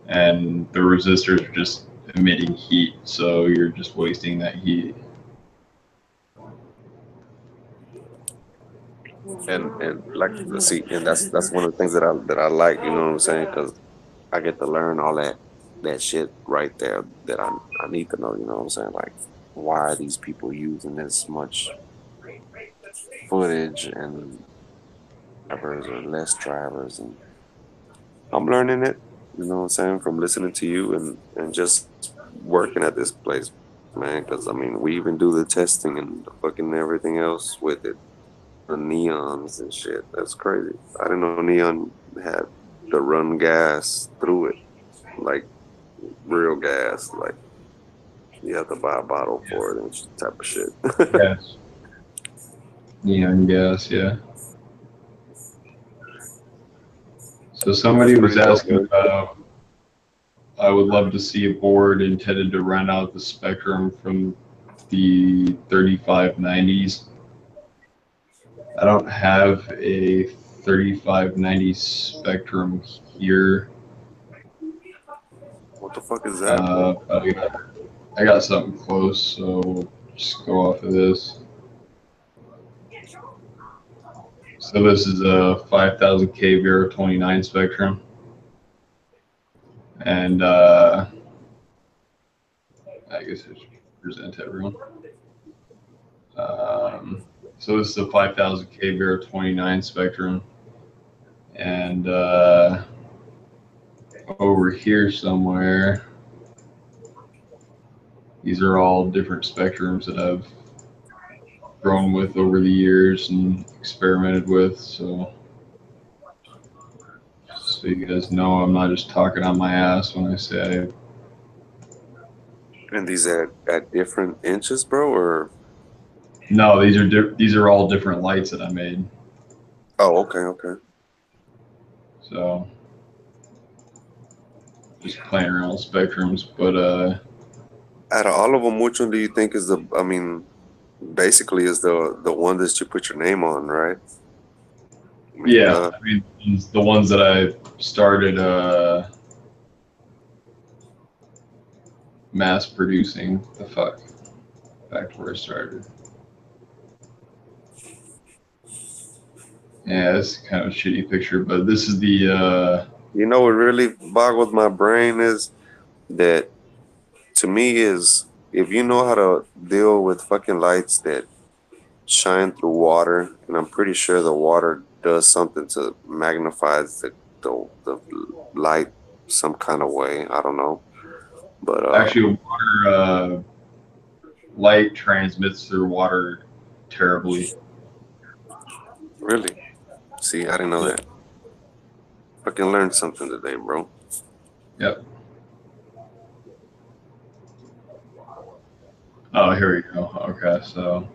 And the resistors are just emitting heat, so you're just wasting that heat. And like, see, and that's one of the things that I like. You know what I'm saying? Because I get to learn all that shit right there that I need to know. You know what I'm saying? Like, why are these people using this much footage and drivers or less drivers? And I'm learning it. You know what I'm saying? From listening to you and just working at this place, man. Because I mean, we even do the testing and the fucking everything else with it. The neons and shit. That's crazy. I didn't know neon had to run gas through it, like real gas. Like you have to buy a bottle for it and type of shit. Yes. Neon gas, yeah. So That's somebody was pretty dope, asking man. about, I would love to see a board intended to run out the spectrum from the 3590s. I don't have a 3590 spectrum here. What the fuck is that, bro? I got something close, so we'll just go off of this. So this is a 5000K Vero 29 spectrum, and I guess I should present everyone. So this is a 5000K Vero 29 spectrum, and over here somewhere, these are all different spectrums that I've grown with over the years and experimented with. So So you guys know I'm not just talking on my ass when I say And these at different inches, bro, or no. These are all different lights that I made. oh, okay, okay. So just playing around with spectrums, but Out of all of them, which one do you think is the? I mean, basically, is the one that you put your name on, right? I mean, yeah, duh. I mean the ones that I started mass producing. The fuck, back to where I started. Yeah, it's kind of a shitty picture, but this is the You know what really boggles my brain is that to me is if you know how to deal with fucking lights that shine through water, and I'm pretty sure the water does something to magnifies the light some kind of way. I don't know, but actually water light transmits through water terribly. really, see, I didn't know Yeah. that. Fucking learned something today, bro. Yep. Oh, here we go. Okay, so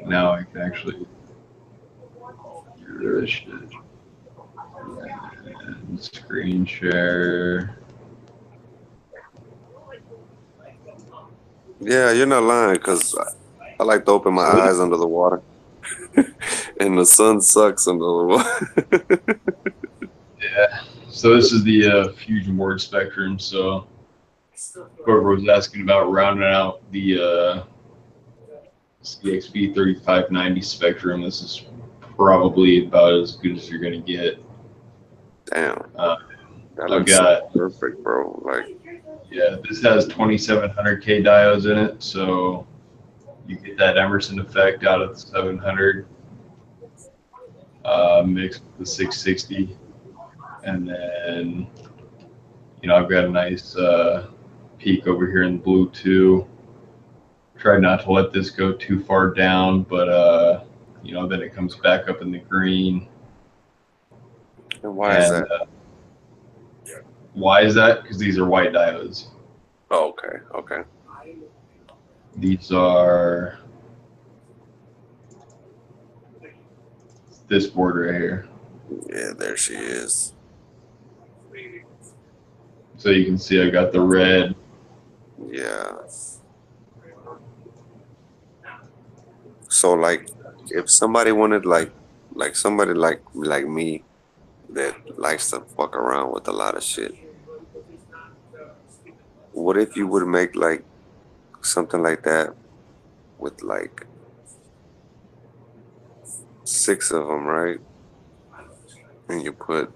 now I can actually get rid of this shit. And screen share. Yeah, you're not lying, cause I like to open my So eyes under the water, and the sun sucks under the water. yeah. So this is the fusion board spectrum. So whoever was asking about rounding out the CXP 3590 spectrum, this is probably about as good as you're gonna get. Damn, Uh, that I've looks so got perfect, bro. Like, yeah, this has 2700K diodes in it, so you get that Emerson effect out of the 700 mixed with the 660, and then I've got a nice peak over here in the blue too. Try not to let this go too far down, but then it comes back up in the green. and why is And that? why is that? Because these are white diodes. Oh, okay, okay. These are this board right here. Yeah, there she is. So you can see I got the red. Yeah. So like, if somebody wanted like somebody like me that likes to fuck around with a lot of shit, what if you would make like something like that with like 6 of them, right? And you put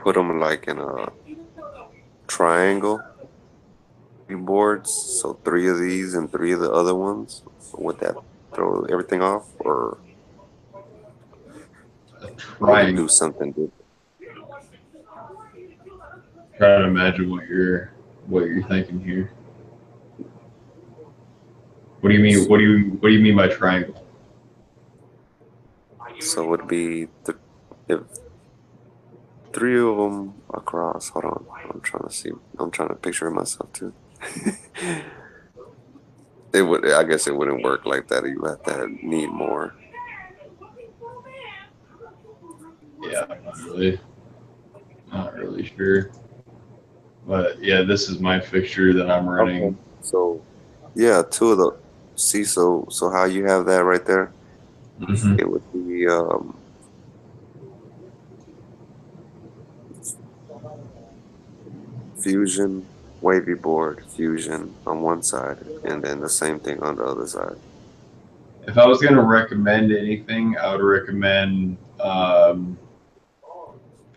them like in a triangle boards, so 3 of these and 3 of the other ones. Would that throw everything off, or A would it do triangle. something different? Trying to imagine what you're thinking here. What do you mean? What do you mean by triangle? So it would be if 3 of them across. Hold on, I'm trying to see. I'm trying to picture it myself too. It would. I guess it wouldn't work like that. You have to need more. Yeah, I'm not really sure. But yeah, this is my fixture that I'm Okay. running. So yeah, 2 of the. See, so how you have that right there? Mm-hmm. It would be fusion, wavy board, fusion on one side, and then the same thing on the other side. If I was going to recommend anything, I would recommend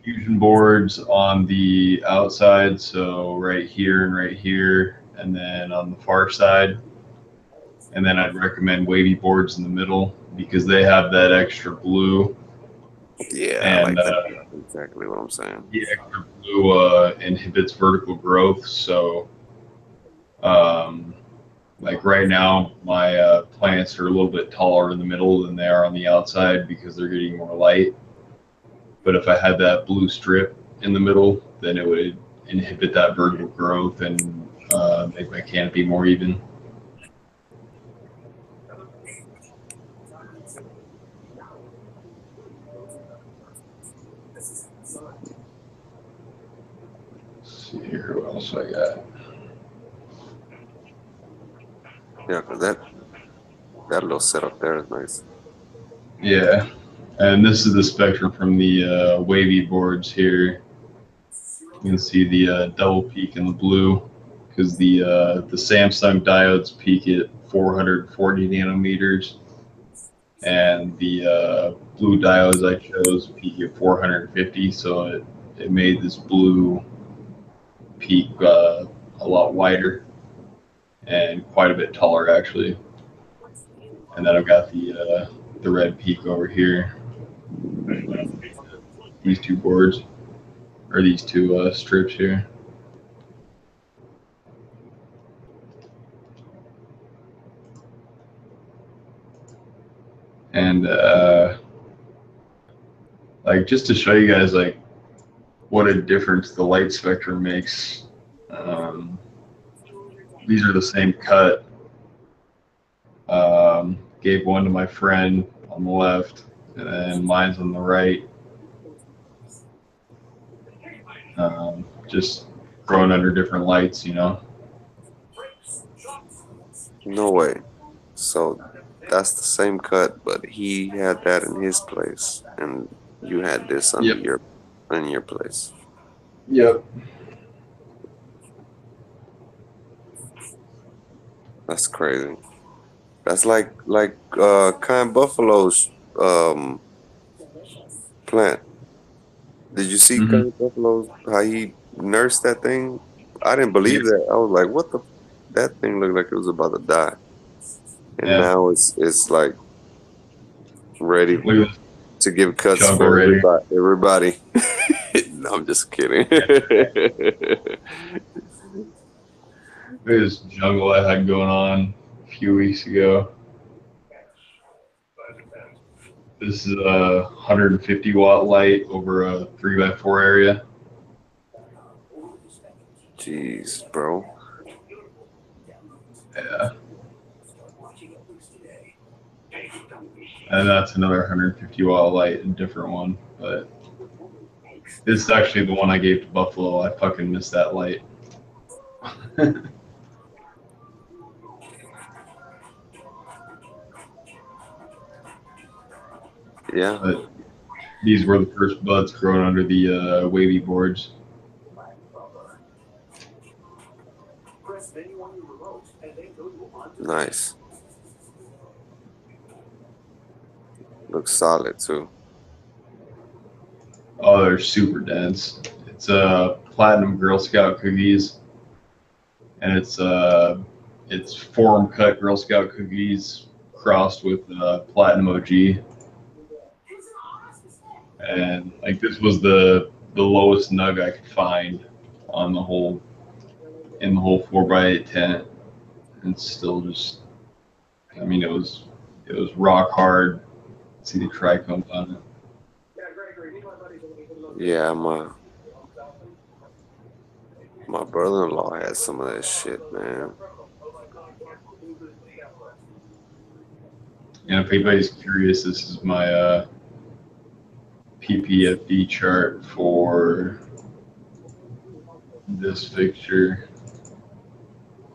fusion boards on the outside, so right here, and then on the far side. And then I'd recommend wavy boards in the middle because they have that extra blue, Yeah, I and like that. That's exactly what I'm saying. the extra blue inhibits vertical growth. So, like right now, my plants are a little bit taller in the middle than they are on the outside because they're getting more light. But if I had that blue strip in the middle, then it would inhibit that vertical growth and make my canopy more even. Let's see here, what else I got? Yeah, because that little setup there is nice. Yeah, and this is the spectrum from the wavy boards here. You can see the double peak in the blue because the Samsung diodes peak at 440 nanometers, and the blue diodes I chose peak at 450. So it made this blue peak a lot wider and quite a bit taller actually. And then I've got the red peak over here. These two boards or these two strips here. And like just to show you guys like what a difference the light spectrum makes. These are the same cut. Gave one to my friend on the left, and then mine's on the right. Just growing under different lights, you know. No way. So that's the same cut, but he had that in his place, and you had this under your place. Yep. That's crazy. That's like Kind Buffalo's plant. Did you see Kind Buffalo how he nursed that thing? I didn't believe that. I was like, what the? That thing looked like it was about to die, and now it's like ready to give cuts for everybody. No, I'm just kidding. This jungle I had going on a few weeks ago. This is a 150 watt light over a 3x4 area. Jeez, bro. Yeah. And that's another 150 watt light, a different one. But this is actually the one I gave to Buffalo. I fucking missed that light. Yeah. But these were the first buds growing under the wavy boards. Nice. Looks solid too. Oh, they're super dense. It's platinum Girl Scout cookies, and it's form cut Girl Scout cookies crossed with platinum OG. And like this was the lowest nug I could find on the whole 4x8 tent, and still just, I mean, it was rock hard. See the trichomes on it. Yeah, my brother-in-law had some of that shit, man. And if anybody's curious, this is my PPFD chart for this fixture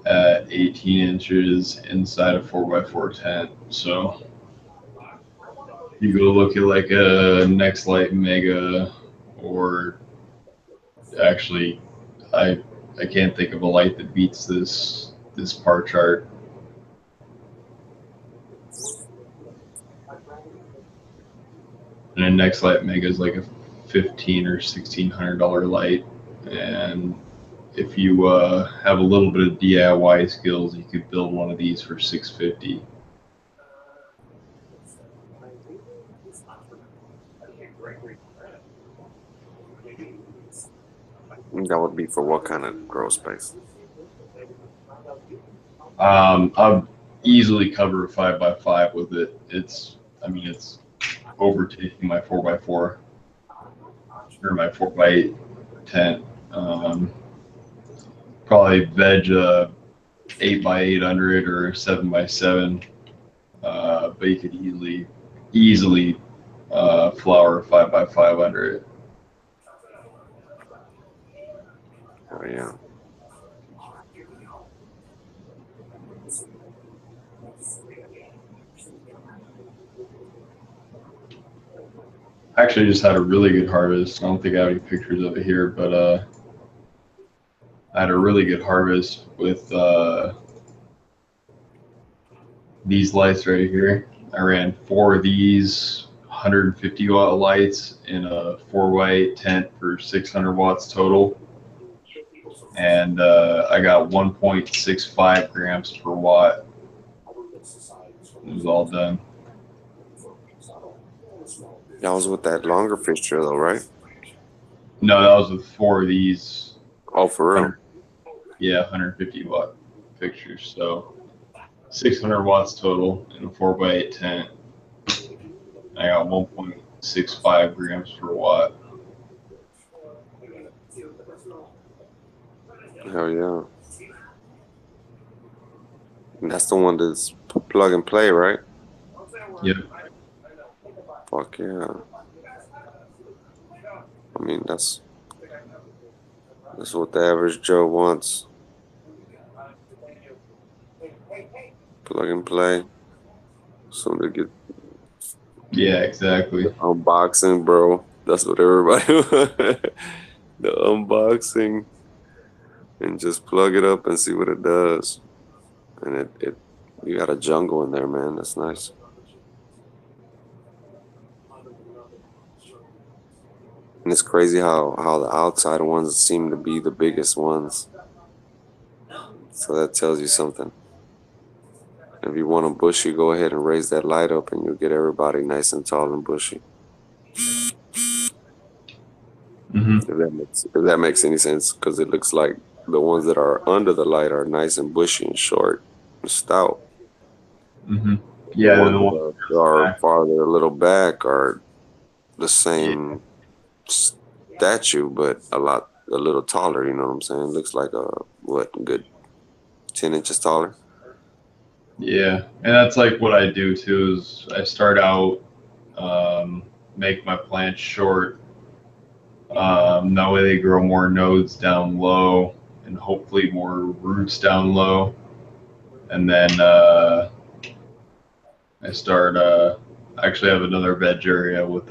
at 18 inches inside a 4x4 tent. So you go look at like a Next Light Mega, or actually I can't think of a light that beats this par chart. And a Next Light Mega is like a $1,500 or $1,600 light, and if you have a little bit of DIY skills, you could build one of these for $650. That would be for what kind of grow space? I'll easily cover a 5x5 with it. It's overtaking my 4x4. or my 4x8 tent. Probably veg 8x8 under it or 7x7. But you could easily flower 5x5 under it. Oh yeah. I actually just had a really good harvest. I don't think I have any pictures of it here, but I had a really good harvest with these lights right here. I ran 4 of these 150-watt lights in a 4x8 tent for 600 watts total. And I got 1.65 grams per watt. It was all done. That was with that longer fixture though, right? No, that was with 4 of these. Oh, for real? Yeah, 150-watt fixtures. So 600 watts total in a 4x8 tent. I got 1.65 grams per watt. Hell yeah. And that's the one that's plug and play, right? Yep. Fuck yeah. I mean, that's what the average Joe wants. Plug and play. Something to get. Yeah, exactly. Unboxing, bro. That's what everybody wants. The unboxing. And just plug it up and see what it does. And you got a jungle in there, man. That's nice. And it's crazy how the outside ones seem to be the biggest ones. So that tells you something. If you want them bushy, go ahead and raise that light up and you'll get everybody nice and tall and bushy. If that makes any sense, because it looks like the ones that are under the light are nice and bushy and short and stout. Yeah, the ones that are farther a little back are the same statue, but a little taller. You know what I'm saying? Looks like a good 10 inches taller. Yeah, and that's like what I do too. Is I start out make my plants short. That way they grow more nodes down low and hopefully more roots down low. And then I start. I actually have another veg area with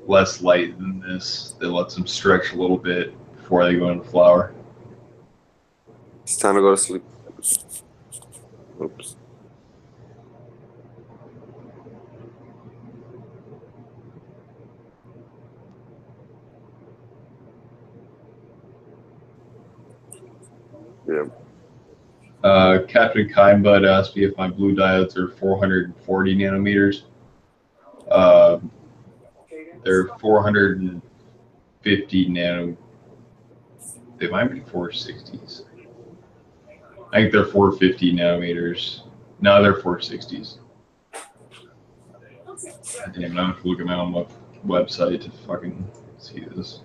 less light than this that lets them stretch a little bit before they go into flower. It's time to go to sleep. Oops. Yeah. Captain Kindbud asked me if my blue diodes are 440 nanometers. They're 450 nano. They might be 460s. I think they're 450 nanometers. No, they're 460s. God damn, I have to look at my own website to fucking see this.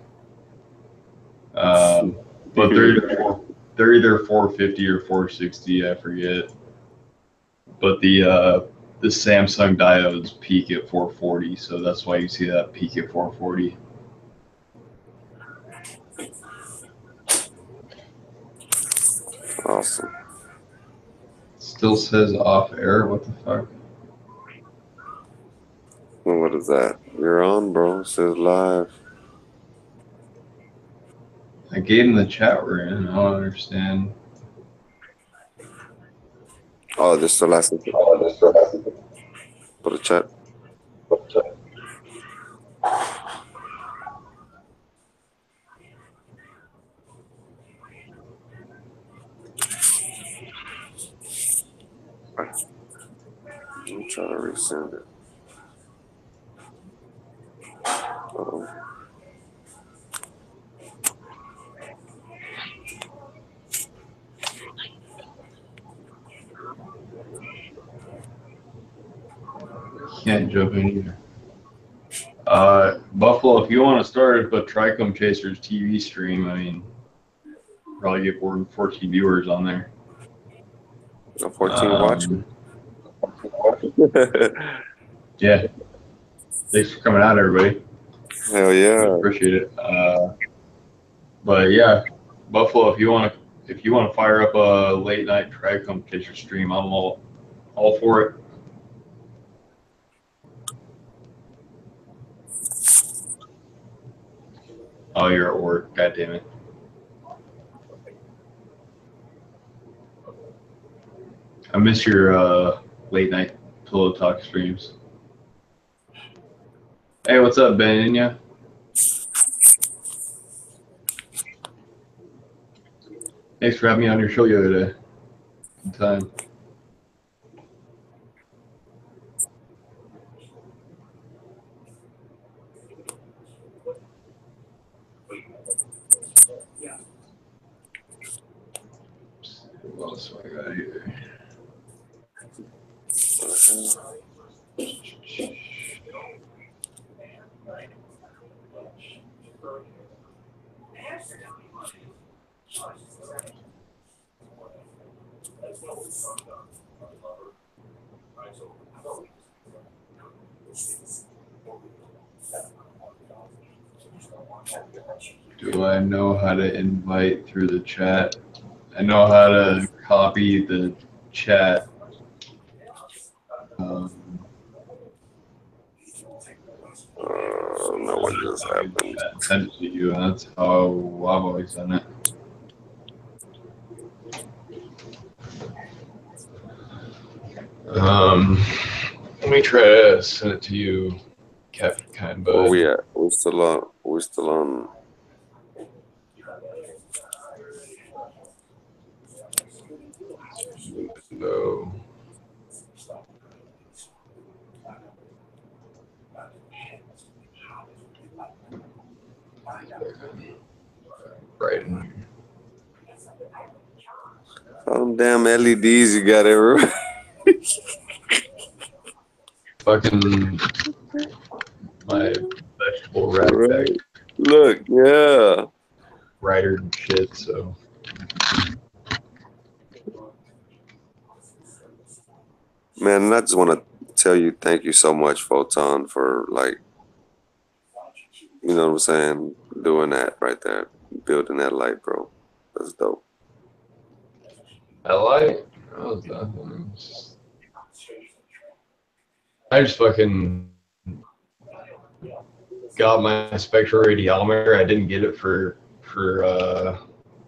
But they're either 450 or 460. I forget. But the Samsung diodes peak at 440, so that's why you see that peak at 440. Awesome. Still says off air. What the fuck? Well, what is that? You're on, bro. It says live. I gave him the chat we're in. I don't understand. Oh, this is the last thing. Put a chat. Let me try to resend it. Uh-oh. Can't jump in either. Buffalo Buffalo, if you want to start up a Trichome Chasers TV stream, I mean, probably get more than 14 viewers on there. 14 watching. Yeah. Thanks for coming out, everybody. Hell yeah. Appreciate it. But yeah, Buffalo, if you want to fire up a late night Trichome Chaser stream, I'm all for it. Oh, you're at work. God damn it. I miss your late night pillow talk streams. Hey, what's up, Ben? Yeah. Thanks for having me on your show the other day. Good time. What else do I got here? Do I know how to invite through the chat? I know how to copy the chat. No, what just happened? Send it to you, and that's how I've always done it. Let me try to send it to you, Captain Kind Bud. Where we at? We're still on. No. Right in here. All them damn LEDs you got everywhere. Fucking my vegetable wrap Right. bag. Look, yeah. Writer and shit, so. Man, I just want to tell you thank you so much, Photon, for like, you know what I'm saying, doing that right there, building that light, bro. That's dope. I like. That was nothing. I just fucking got my spectroradiometer. I didn't get it for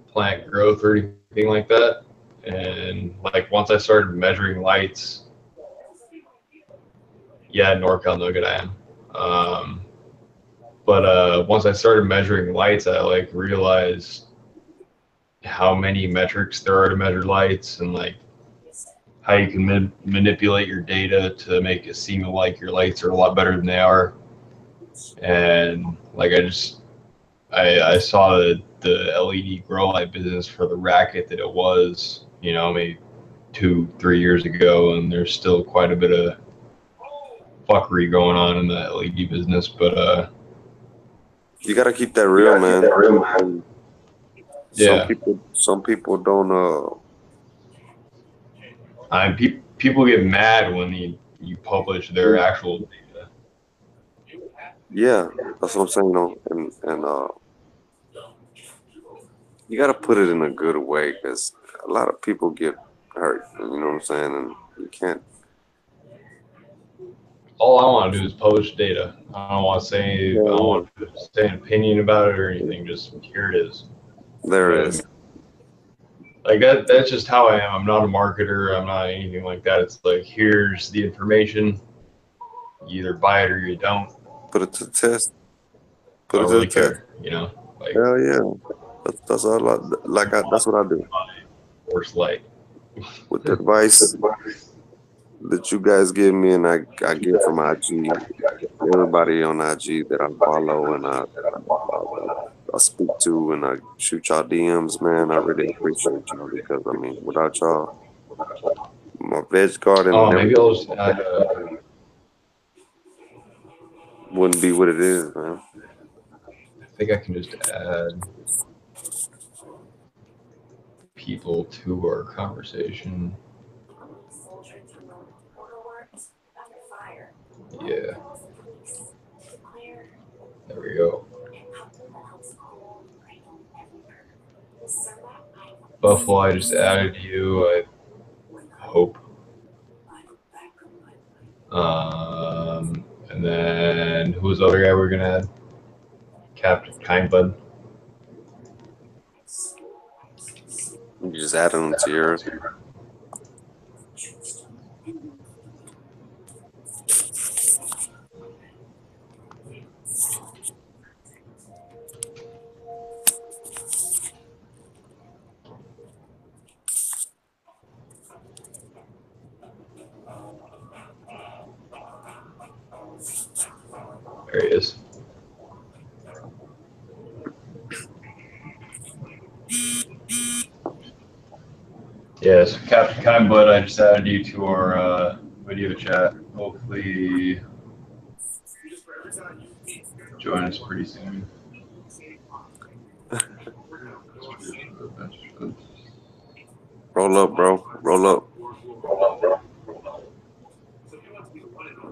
plant growth or anything like that. And like once I started measuring lights, yeah, NorCal Nugget I am. But once I started measuring lights, I like realized how many metrics there are to measure lights, and like how you can manipulate your data to make it seem like your lights are a lot better than they are. And like I saw the LED grow light business for the racket that it was, you know, maybe 2-3 years ago, and there's still quite a bit of fuckery going on in the LED business, but you gotta keep that real, man. Yeah. Some people don't. People get mad when you publish their actual data. Yeah, that's what I'm saying. No, and you gotta put it in a good way, because a lot of people get hurt. You know what I'm saying? And you can't. All I want to do is publish data. I don't want to say I don't want to say an opinion about it or anything. Just here it is. There it is. Like that's just how I am. I'm not a marketer. I'm not anything like that. It's like, here's the information. You either buy it or you don't. Put it to the test. I don't really care, you know. Like, hell yeah. That's all. That's what I do. Worst light. With the advice that you guys give me, and I get from IG, everybody on IG that I follow and I speak to, and I shoot y'all DMs, man. I really appreciate y'all, because I mean, without y'all, my veg garden. Oh, maybe I'll just wouldn't be what it is, man. I think I can just add people to our conversation. Yeah. There we go. Buffalo, I just added you. I hope. And then who was the other guy we're gonna add? Captain Kindbud. You just add them to yours. There he is. Yes, Captain Kindbud, I just added you to our video chat. Hopefully, join us pretty soon. Roll up, bro. Roll up.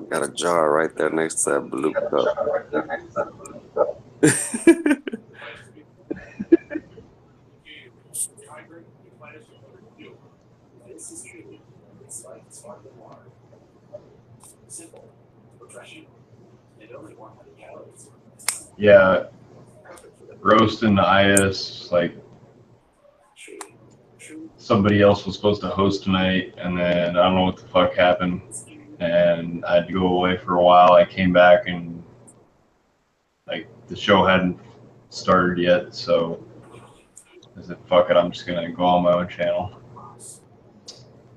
Got a jar right there next to that blue cup. Yeah, roasting the IS, like somebody else was supposed to host tonight, and then I don't know what the fuck happened, and I had to go away for a while. I came back and like the show hadn't started yet, so I said, fuck it, I'm just gonna go on my own channel.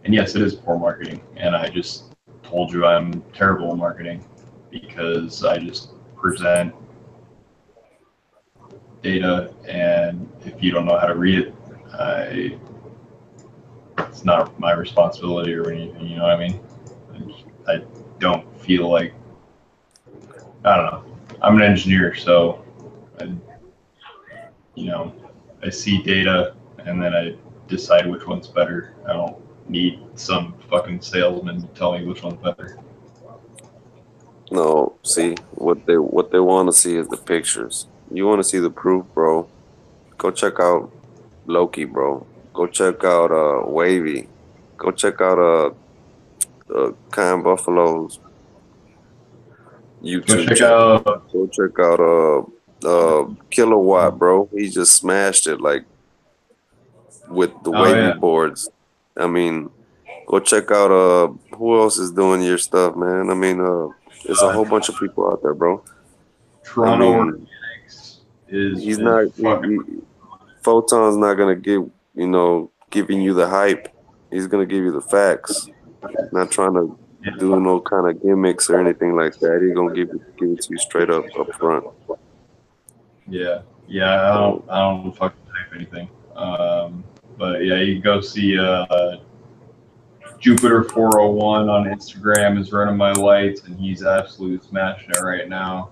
And yes, it is poor marketing, and I just told you I'm terrible at marketing because I just present data, and if you don't know how to read it, it's not my responsibility or anything, you know what I mean? I don't feel like, I don't know, I'm an engineer, so I see data and then I decide which one's better. I don't need some fucking salesman to tell me which one's better. No, see what they want to see is the pictures. You want to see the proof, bro? Go check out Loki, bro. Go check out Wavy. Go check out Kind Buffalo's YouTube channel. Go check out Kilowatt, bro. He just smashed it like with the wavy boards. I mean, go check out who else is doing your stuff, man. I mean, there's a whole bunch of people out there, bro. Toronto Organics he's not Photon's not gonna giving you the hype. He's gonna give you the facts. He's not trying to do no kind of gimmicks or anything like that. He's gonna give it to you straight up front. Yeah, I don't fucking type anything. But yeah, you can go see Jupiter 401 on Instagram is running my lights, and he's absolutely smashing it right now.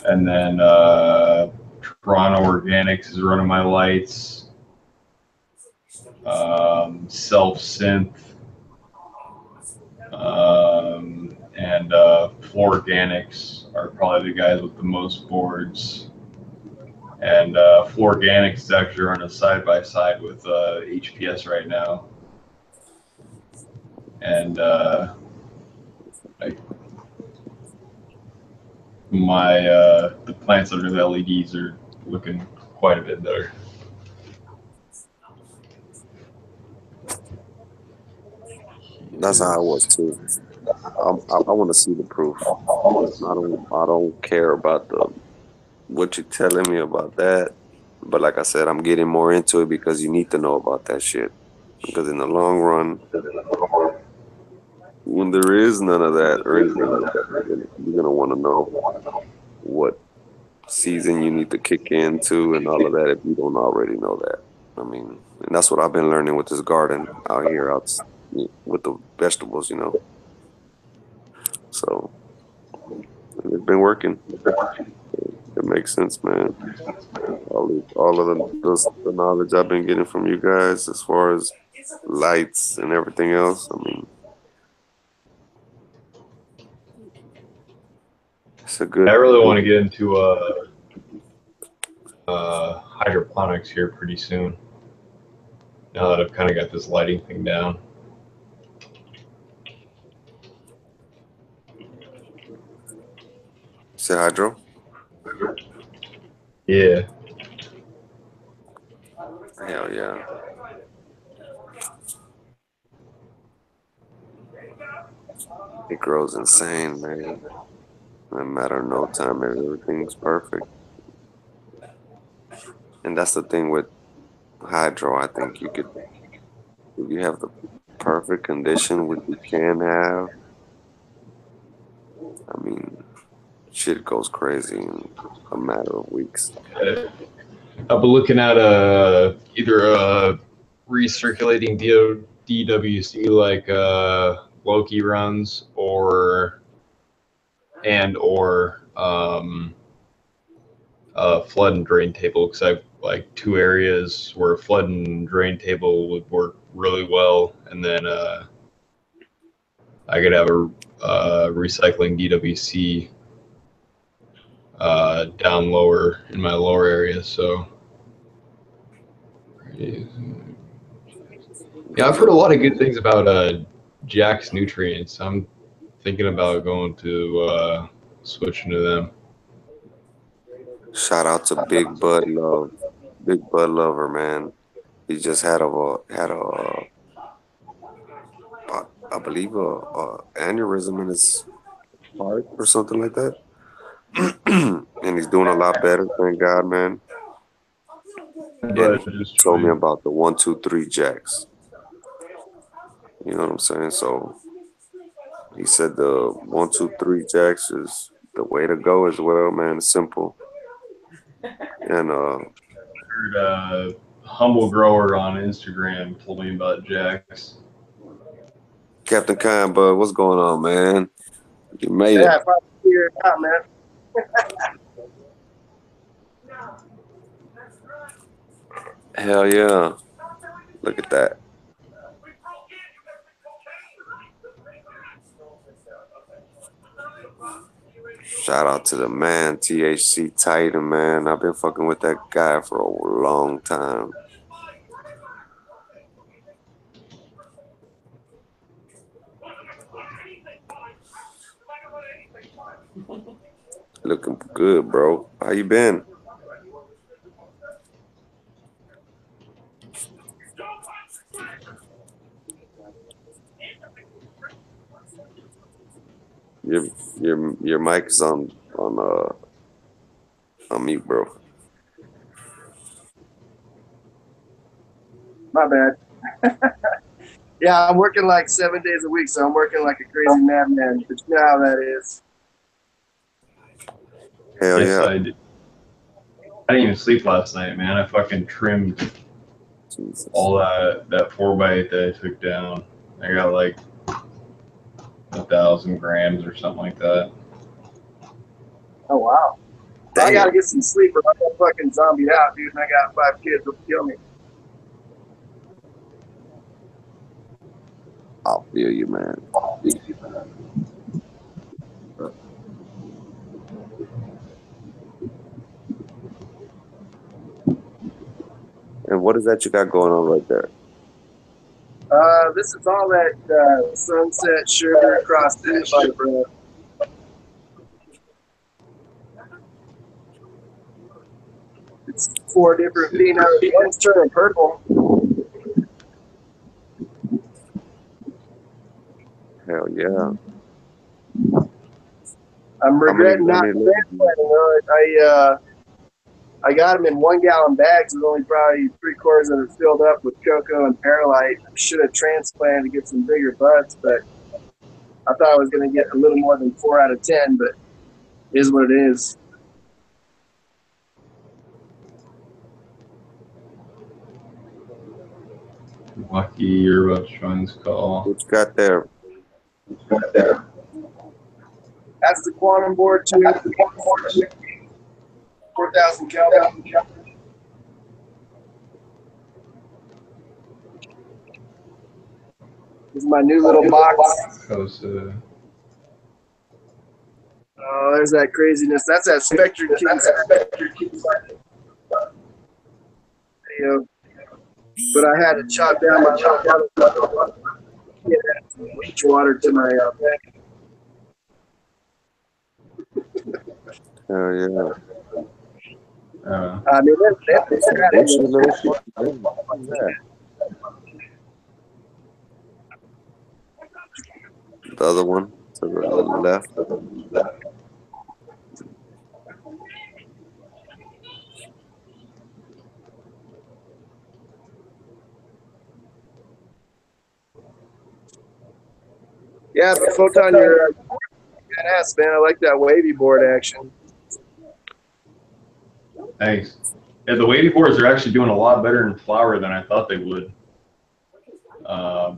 And then Toronto Organics is running my lights. Self Synth and Floor Organics are probably the guys with the most boards. And Floor Organics is actually running side by side with HPS right now. And the plants under the LEDs are looking quite a bit better. That's how I was too. I want to see the proof. I don't care about what you're telling me about that. But like I said, I'm getting more into it because you need to know about that shit. Because in the long run, when there is none of that or anything like that, you're gonna want to know what season you need to kick into and all of that if you don't already know that. I mean, and that's what I've been learning with this garden out here, with the vegetables, So been working. It makes sense, man. All of the knowledge I've been getting from you guys as far as lights and everything else. I mean, it's a good. I really want to get into hydroponics here pretty soon. Now that I've kind of got this lighting thing down. Say hydro? Yeah. Hell yeah. It grows insane, man. In a matter of no time, everything's perfect. And that's the thing with hydro. I think if you have the perfect condition, which you can have, I mean, shit goes crazy in a matter of weeks. I've been looking at either a recirculating DWC like Loki runs or flood and drain table, because I've like two areas where flood and drain table would work really well, and then I could have a recycling DWC down lower in my lower area. So yeah, I've heard a lot of good things about Jack's nutrients. I'm thinking about going to switching to them. Shout out to Big Bud Love, Big Bud Lover, man. He just had I believe a aneurysm in his heart or something like that, and he's doing a lot better. Thank God, man. And he told me about the 1, 2, 3 jacks. You know what I'm saying? So he said the 1, 2, 3 jacks is the way to go as well, man. It's simple. And Heard Humble Grower on Instagram told me about Jack's. Captain Kind, bud, what's going on, man? You made it. Yeah, I probably figured it out, man. Hell yeah. Look at that. Shout out to the man, THC Titan, man. I've been fucking with that guy for a long time. Looking good, bro. How you been? Your mic is on mute, bro. My bad. Yeah, I'm working like 7 days a week, so I'm working like a crazy madman. But you know how that is. Hell Yes, yeah. I didn't even sleep last night, man. I fucking trimmed Jesus. all that 4x8 that I took down. I got like 1,000 grams or something like that. Oh, wow. Damn. I got to get some sleep or I'm going to fucking zombie out, dude. And I got 5 kids that'll kill me. I'll feel you, man. And what is that you got going on right there? This is all that sunset sugar crusted butter bread. It's 4 different peanuts. One's turning purple. Hell yeah. I'm regretting not transplanting. I got them in 1 gallon bags with only probably 3/4 of it filled up with cocoa and perlite. I should have transplanted to get some bigger buds, but I thought I was going to get a little more than 4 out of 10, but it is what it is. Lucky you're about to join this call. What you got there? That's the quantum board too. 4,000 Kelvin. This is my new little box. Oh, there's that craziness. That's that Spectre King's video. But I had to chop down my leach water to my back. Oh yeah. I mean, that's the other one to the left. Yeah, but Photon, you're badass, man. I like that wavy board action. Thanks. Yeah, the wavy boards are actually doing a lot better in flower than I thought they would.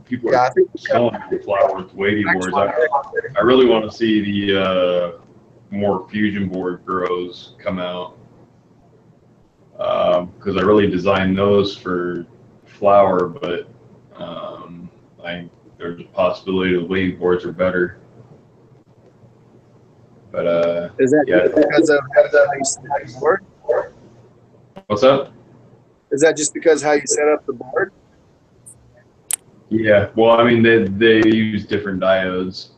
People are selling flower with wavy boards. I really want to see the more fusion board grows come out because I really designed those for flower, but there's a possibility the wavy boards are better. But is that because of how you set up the board? What's up? Is that just because how you set up the board? Yeah, well, I mean, they use different diodes.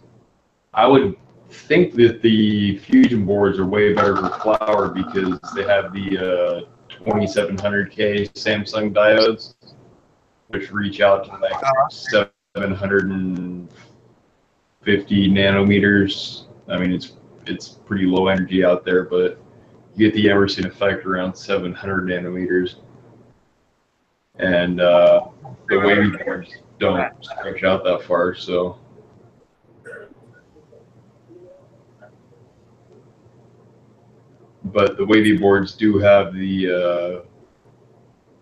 I would think that the fusion boards are way better for flower because they have the 2700K Samsung diodes, which reach out to like 750 nanometers. I mean, it's pretty low energy out there, but you get the Emerson effect around 700 nanometers. And the wavy boards don't stretch out that far, so. But the wavy boards do have the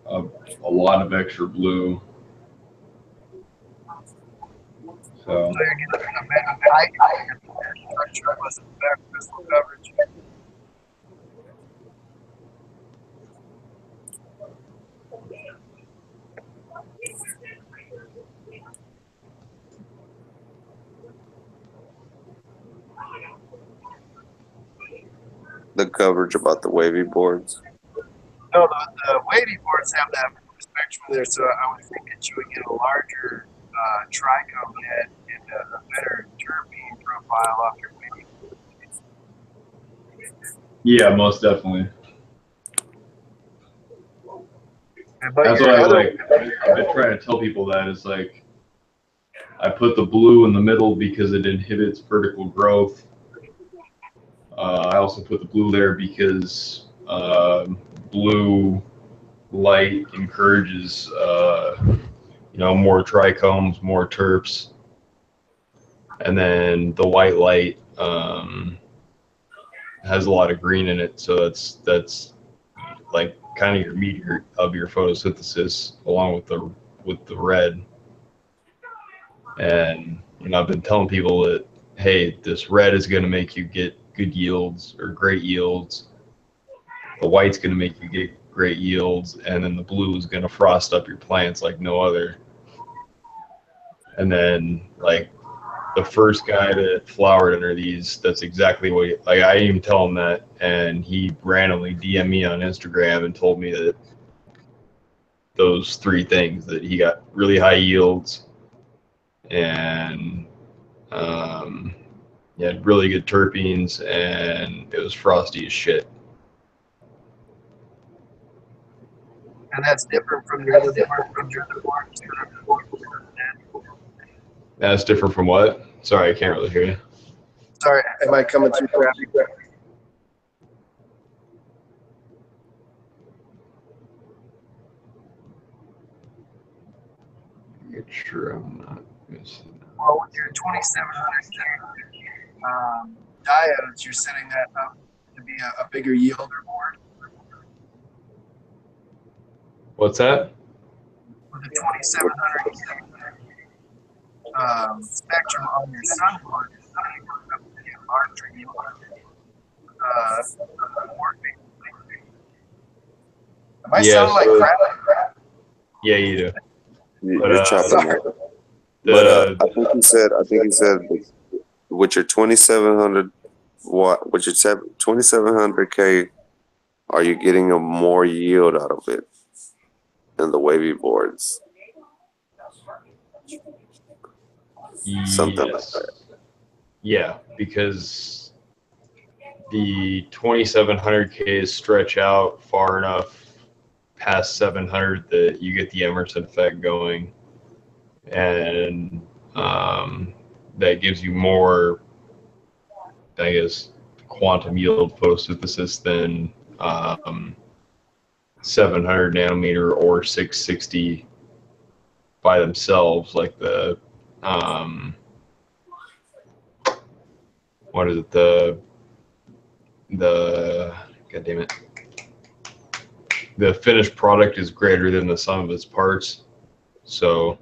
a lot of extra blue. So. The coverage about the wavy boards. No, the wavy boards have that spectrum there, so I would think that you would get a larger trichome head and a better terpene profile off your wavy boards. Yeah, most definitely. That's what I've been trying to tell people that is like, I put the blue in the middle because it inhibits vertical growth. I also put the blue there because blue light encourages, more trichomes, more terps, and then the white light has a lot of green in it, so that's like kind of your meteor of your photosynthesis, along with the red. And I've been telling people that, hey, this red is going to make you get good yields or great yields. The white's going to make you get great yields, and then the blue is going to frost up your plants like no other. And then, like, the first guy that flowered under these, that's exactly what I didn't even tell him that, and he randomly DM'd me on Instagram and told me that those three things, that he got really high yields and he had really good terpenes, and it was frosty as shit. And that's different from your other board. That's different from what? Sorry, I can't really hear you. Sorry, am I coming through crappy? Make sure I'm not missing. Well, with your 2700 diodes, you're setting that up to be a bigger yielder board. What's that? With the 2700 spectrum on your sun board, archery. Am I Yeah, sounding like so- crap? Yeah, you do. But, You're chopping sorry. up. But The I think he said with your 2700 watt, with your 2700K, are you getting a more yield out of it than the wavy boards? Something like yes. that. Yeah, because the 2700Ks stretch out far enough past 700 that you get the Emerson effect going, and that gives you more, I guess, quantum yield photosynthesis than 700 nanometer or 660 by themselves, like the what is it, the god damn it, the finished product is greater than the sum of its parts. So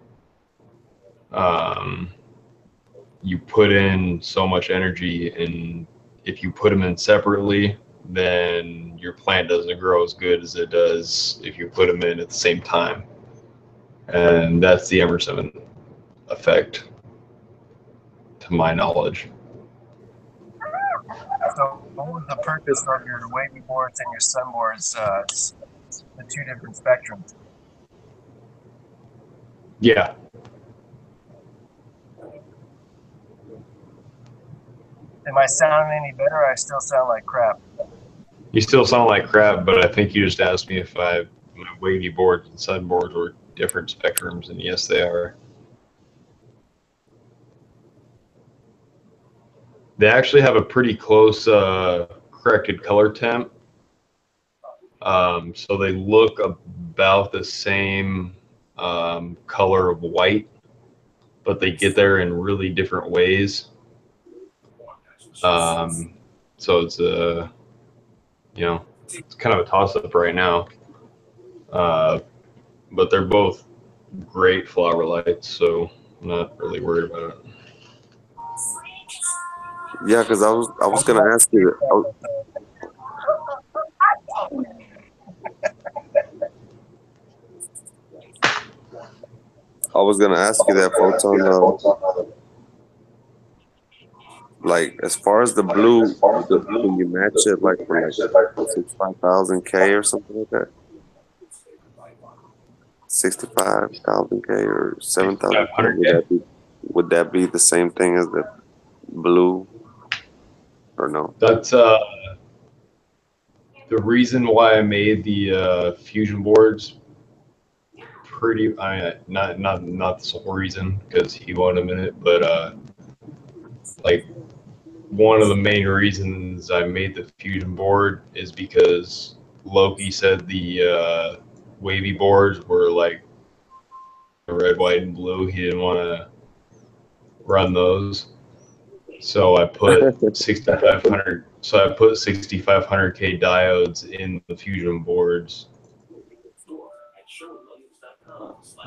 you put in so much energy, and if you put them in separately, then your plant doesn't grow as good as it does if you put them in at the same time. And that's the Emerson effect, to my knowledge. So, what was the purpose of your wavy boards and your sun boards? The two different spectrums. Yeah. Am I sounding any better? Or I still sound like crap. You still sound like crap, but I think you just asked me if my wavy boards and sun boards were different spectrums, and yes, they are. They actually have a pretty close corrected color temp. So they look about the same color of white, but they get there in really different ways. So it's it's kind of a toss-up right now. But they're both great flower lights, so I'm not really worried about it. Yeah, because I was gonna ask you. I was gonna ask you that, Photon. Like as far as the blue, can you match it like for like 65,000K or something like that? 65,000K or 7,000K? Would that be the same thing as the blue, or no? That's the reason why I made the fusion boards. Not the sole reason, because he won't admit it, but like one of the main reasons I made the fusion board is because Loki said the wavy boards were like red, white, and blue. He didn't want to run those, so I put 6,500. So I put 6,500K diodes in the fusion boards.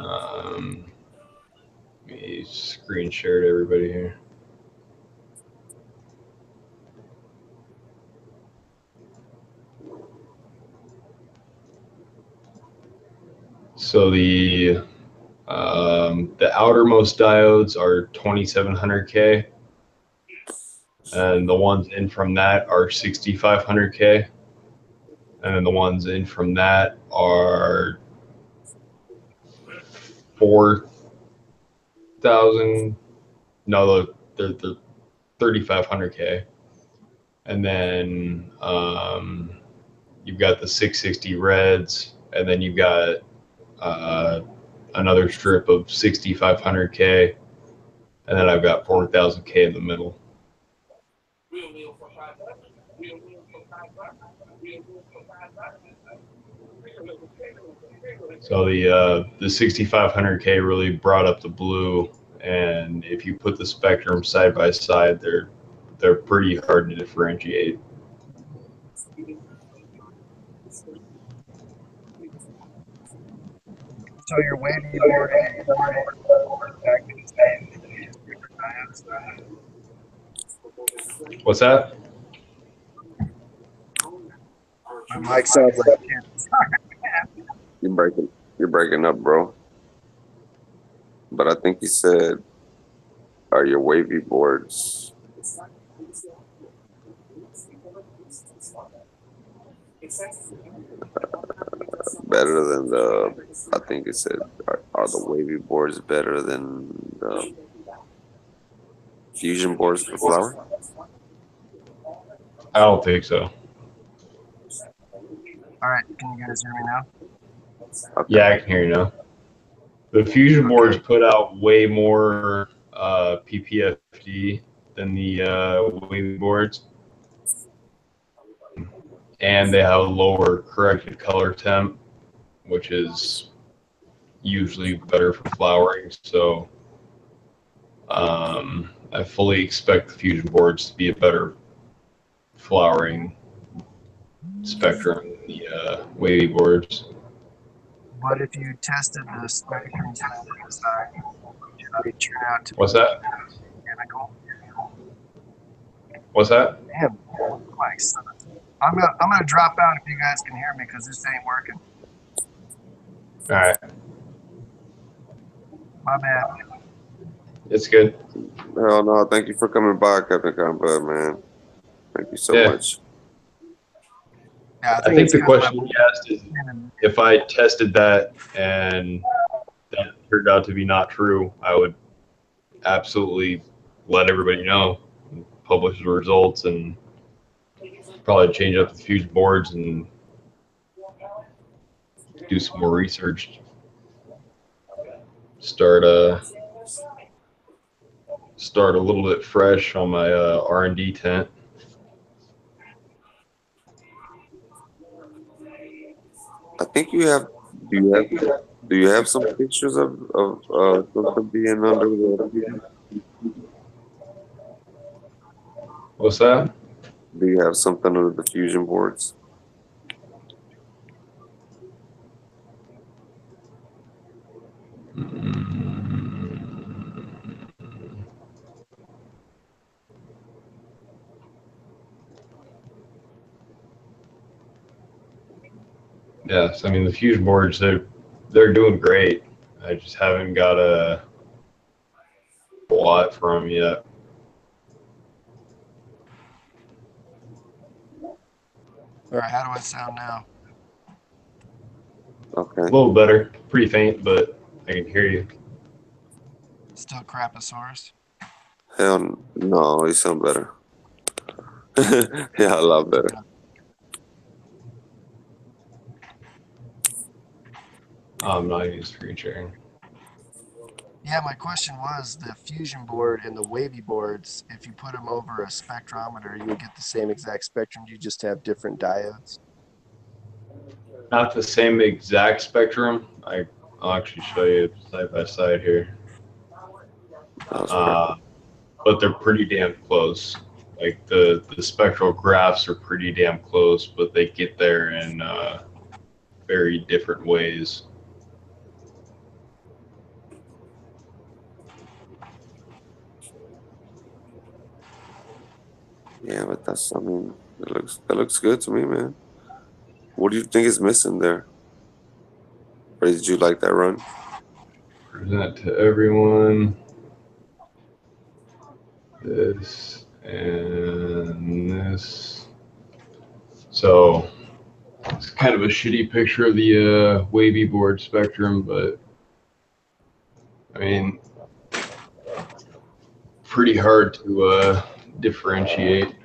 Let me screen share to everybody here. So the outermost diodes are 2,700K, and the ones in from that are 6,500K, and then the ones in from that are 4,000. No, they're 3,500K, and then you've got the 660 reds, and then you've got another strip of 6,500K, and then I've got 4,000K in the middle. So the 6,500K really brought up the blue, and if you put the spectrum side by side, they're pretty hard to differentiate. So your wavy board and your sun board are exactly the same. Different diodes. What's that? My mic sounds like kids. You're breaking up, bro. But I think you said, are your wavy boards better than the? I think it said, are the wavy boards better than the fusion boards for flower? I don't think so. All right, can you guys hear me now? Okay. Yeah, I can hear you now. The fusion boards put out way more PPFD than the wavy boards, and they have a lower corrected color temp, which is usually better for flowering. So I fully expect the fusion boards to be a better flowering spectrum than the wavy boards. But if you tested the spectrum side by side, they turn out to What's that? be identical. What's that? Damn, like, I'm gonna drop out if you guys can hear me because this ain't working. All right, My bad. it's good. Hell no! Thank you for coming by, Captain Combat, man. Thank you so much. Yeah, I think the question you asked is if I tested that and that turned out to be not true, I would absolutely let everybody know, publish the results, and probably change up the fusion boards and do some more research. Start a little bit fresh on my R&D tent. I think you have. Do you have some pictures of something being under the? What's that? Do you have something under the fusion boards? Yes, I mean the fusion boards, they're doing great. I just haven't got a lot from them yet. All right, how do I sound now? Okay. A little better, pretty faint, but I can hear you. Still Craposaurus? Hell no, you sound better. Yeah, a lot better. I'm not used to screen sharing. Yeah, my question was the fusion board and the wavy boards, if you put them over a spectrometer, you would get the same exact spectrum. You just have different diodes. Not the same exact spectrum. I'll actually show you side by side here. But they're pretty damn close. Like the spectral graphs are pretty damn close, but they get there in very different ways. Yeah, but I mean, that looks good to me, man. What do you think is missing there? Or did you like that run? Present to everyone. This and this. So it's kind of a shitty picture of the wavy board spectrum, but I mean, pretty hard to differentiate.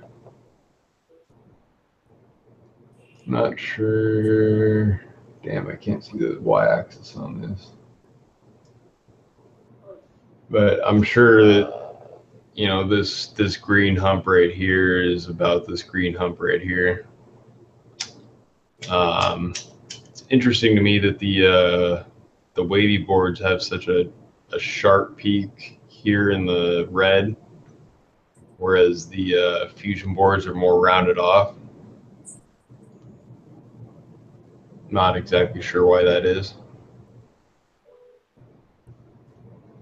Not sure. Damn, I can't see the y-axis on this. But I'm sure that, you know, this green hump right here is about this green hump right here. It's interesting to me that the wavy boards have such a sharp peak here in the red, whereas the fusion boards are more rounded off. Not exactly sure why that is.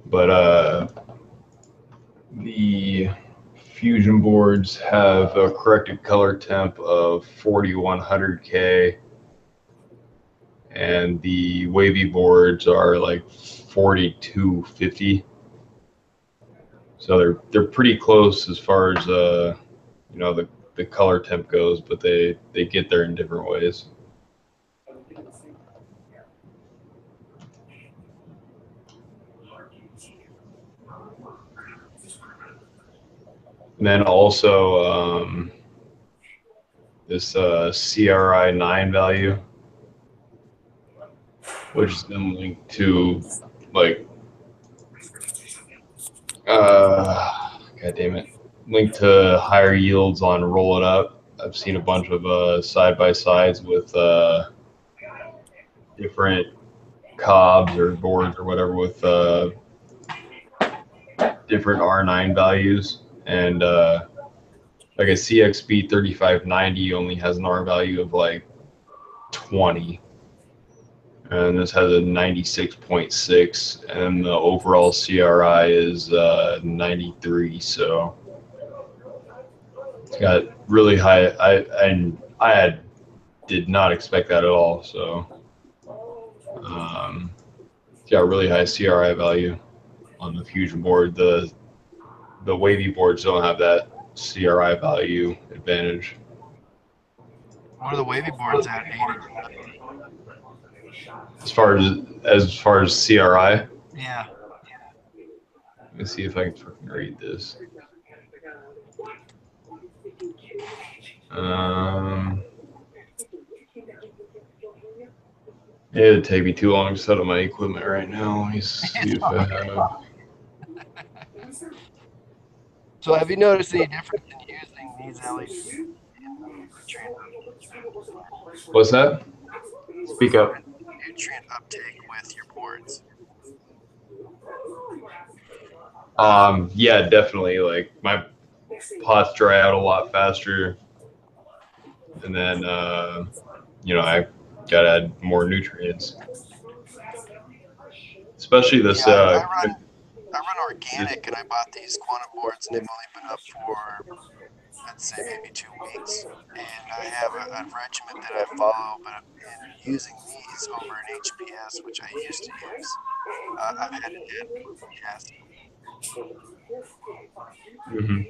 But the fusion boards have a corrected color temp of 4100K, and the wavy boards are like 4250. So they're pretty close as far as you know, the color temp goes, but they get there in different ways. And then also this CRI 9 value, which is then linked to like god damn it, linked to higher yields on Roll It Up. I've seen a bunch of side by sides with different cobs or boards or whatever with different R9 values, and like a CXB 3590 only has an R value of like 20, and this has a 96.6, and the overall CRI is 93. So it's got really high. I did not expect that at all. So it's got really high CRI value on the fusion board. The wavy boards don't have that CRI value advantage. What are the wavy boards at? As far as CRI, Yeah. let me see if I can fucking read this. It'd take me too long to set up my equipment right now. Let me see if I have. So have you noticed any difference in using these LEDs? What's that? Speak up. Nutrient uptake with your boards. Yeah, definitely. Like my pots dry out a lot faster, and then you know, I gotta add more nutrients. Especially this. I run organic, and I bought these quantum boards, and they've only been up for, I'd say, maybe 2 weeks. And I have a regimen that I follow, but in using these over an HPS, which I used to use, I've had an yes. Mm-hmm.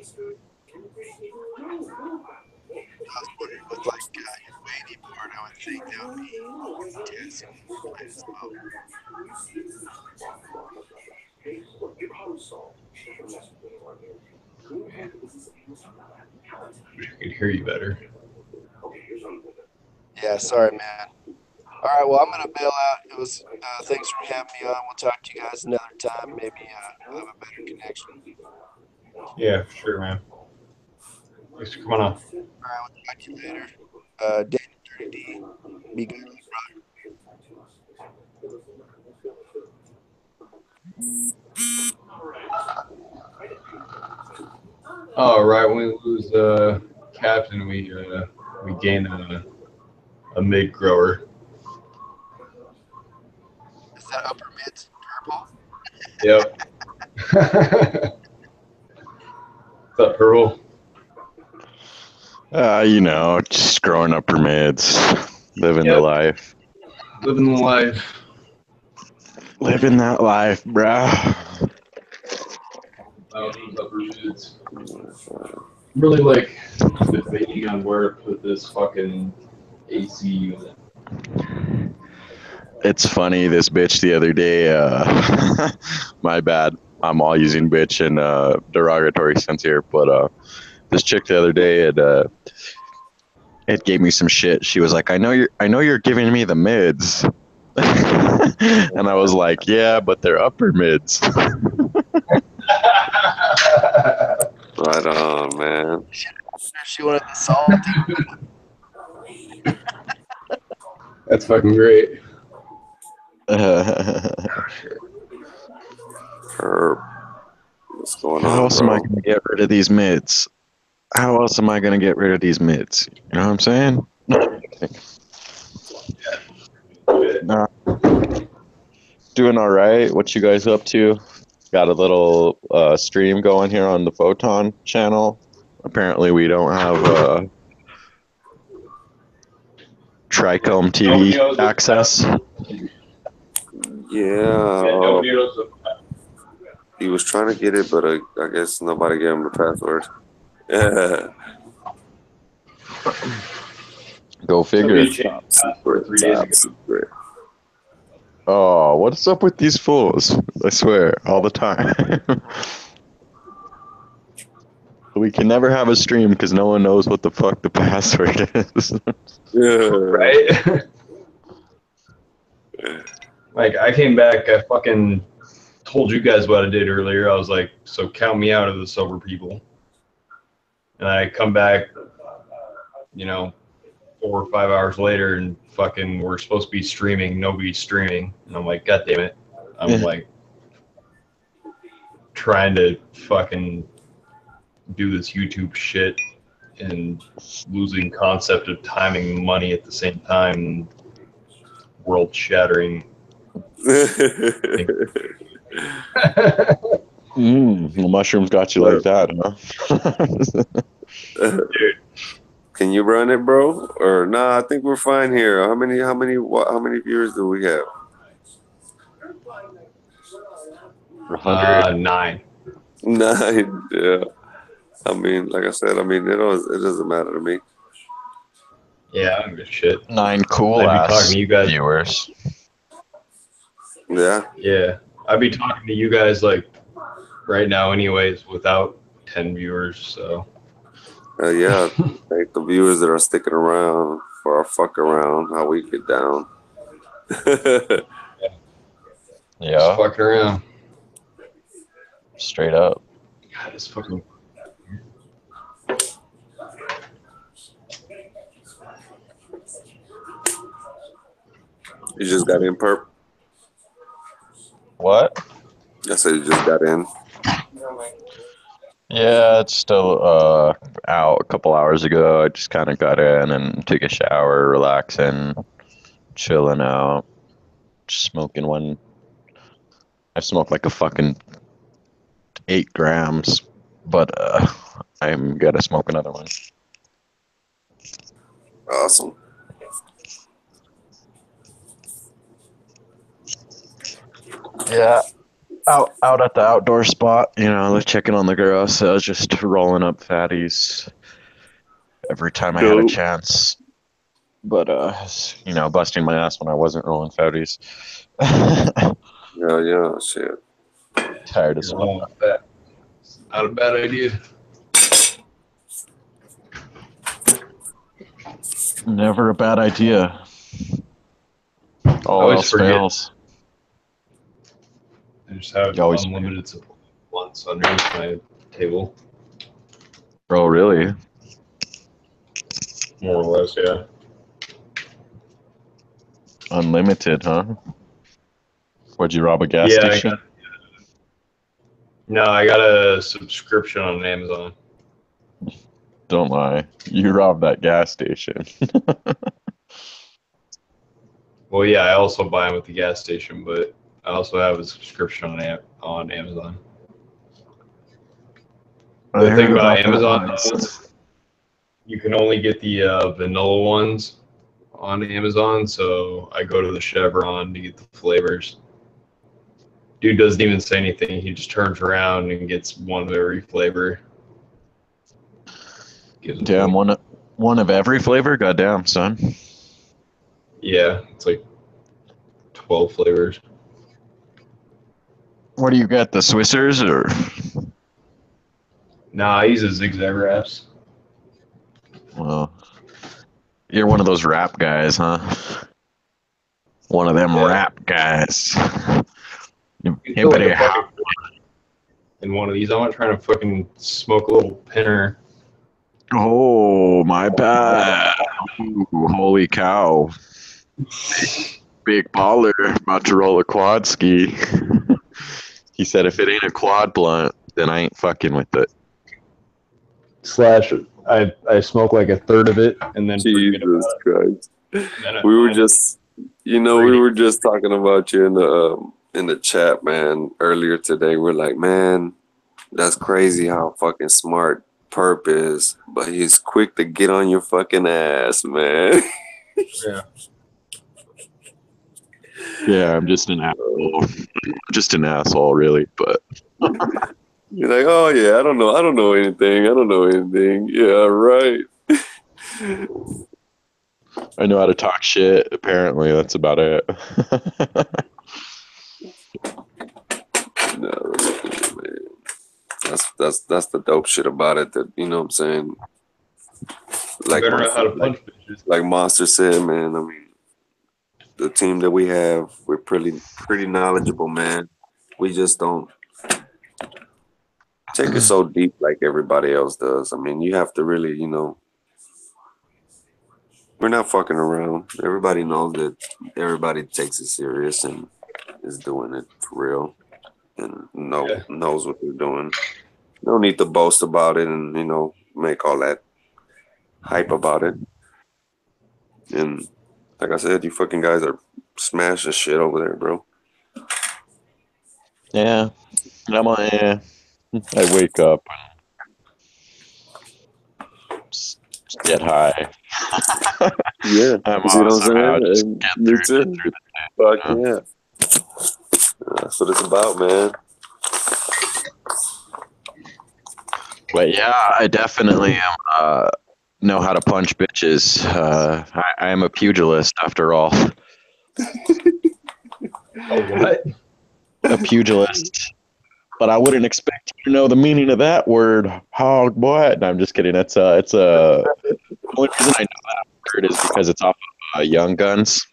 I was wondering with like your wavy board, I would think that would be potassium fluoride as well. Wish I could hear you better. Yeah, sorry, man. All right, well, I'm gonna bail out. It was thanks for having me on. We'll talk to you guys another time. Maybe we'll have a better connection. Yeah, for sure, man. Thanks for coming on. All right, we'll talk to you later. Daniel 30D, be good, brother. Oh, right. When we lose captain, we gain a mid grower. Is that upper mid purple? Yep. What's up, Purple? You know, just growing upper mids, living the life. Living the life. Living that life, bruh. Those upper mids. Really like debating on where to put this fucking AC unit. It's funny, this bitch the other day, my bad, I'm all using bitch in derogatory sense here, but this chick the other day, it gave me some shit. She was like, I know you're giving me the mids. And I was like, yeah, but they're upper mids. Right on, man. She wanted the salty. That's fucking great. Herb. What's going How on, else am I bro? going to get rid of these mids? How else am I going to get rid of these mids? You know what I'm saying? Nah. Doing all right. What you guys up to? got a little stream going here on the Photon channel. Apparently, we don't have Trichome Nobody TV knows what access. Yeah, nobody knows what he was trying to get it, but I guess nobody gave him the password. Yeah. Go figure. somebody changed the password 3 days ago. Secret. Oh, what's up with these fools? I swear, all the time. We can never have a stream because no one knows what the fuck the password is. Yeah. Right? Like, I came back, I fucking told you guys what I did earlier. I was like, so count me out of the sober people. And I come back, 4 or 5 hours later and fucking we're supposed to be streaming. Nobody's streaming. And I'm like, God damn it. I'm like trying to fucking do this YouTube shit and losing concept of timing and money at the same time. World shattering. The mushrooms got you like that, huh? Dude, can you run it, bro? Or nah? I think we're fine here. How many viewers do we have? 9. 9. Yeah. I mean, like I said, it doesn't matter to me. Yeah, I don't give a shit. 9 cool I'd be ass talking to you guys. viewers. Yeah. Yeah, I'd be talking to you guys like right now, anyways, without 10 viewers. So. Yeah. Thank the viewers that are sticking around for our fuck around. How we get down. Yeah, Just fucking around. straight up. God, it's fucking. You just got in, perp. What? I said you just got in. Yeah, it's still out a couple hours ago. I just kind of got in and took a shower, relaxing, chilling out, just smoking one. I smoked like a fucking 8 grams, but I'm gonna smoke another one. Awesome. Yeah, out at the outdoor spot, checking on the girls. So I was just rolling up fatties every time I had a Dope. chance. But busting my ass when I wasn't rolling fatties. Yeah, shit. Tired as fuck. Not a bad idea. Never a bad idea. All always else forget. fails. I just have You always unlimited supply of blunts underneath my table. Oh, really? More or less, yeah. Unlimited, huh? What'd you rob a gas Yeah, station? I got a subscription on Amazon. Don't lie. You robbed that gas station. Well, yeah, I also buy them at the gas station, but I also have a subscription on Amazon. The thing about Amazon is you can only get the vanilla ones on Amazon, so I go to the Chevron to get the flavors. Dude doesn't even say anything. He just turns around and gets one of every flavor. Damn, one of every flavor? Goddamn, son. Yeah, it's like 12 flavors. What do you get, the Swissers or? Nah, I use a zigzag wraps. Well, you're one of those rap guys, huh? One of them rap guys. In one of these, I'm not trying to fucking smoke a little pinner. Oh, my bad. Ooh, holy cow. Big baller, about to roll a quad ski. He said if it ain't a quad blunt, then I ain't fucking with it. / I smoke like a third of it and then Jesus Christ. We were just talking about you in the in the chat, man, earlier today. We're like, man, that's crazy how fucking smart Perp is, but he's quick to get on your fucking ass, man. Yeah. Yeah, I'm just an asshole. Just an asshole, really. But You're like, oh yeah, I don't know anything. Yeah, right. I know how to talk shit. Apparently, that's about it. No, man. That's the dope shit about it. That you know what I'm saying. You better know how to punch bitches. Like Monster said, man. I mean, the team that we have, we're pretty knowledgeable, man. We just don't take it so deep like everybody else does. I mean, you have to really, you know, we're not fucking around. Everybody knows that everybody takes it serious and is doing it for real and knows what they're doing. No need to boast about it and, you know, make all that hype about it. And like I said, you fucking guys are smashing shit over there, bro. Yeah, I wake up and just get high. Yeah, I'm you see what I'm somehow saying? just And get me through too. the Fuck day. yeah. That's what it's about, man. But yeah, I definitely know how to punch bitches. I am a pugilist after all. Oh, what? A pugilist. But I wouldn't expect you to know the meaning of that word, hog boy. No, I'm just kidding. The only reason I know that word is because it's off of Young Guns.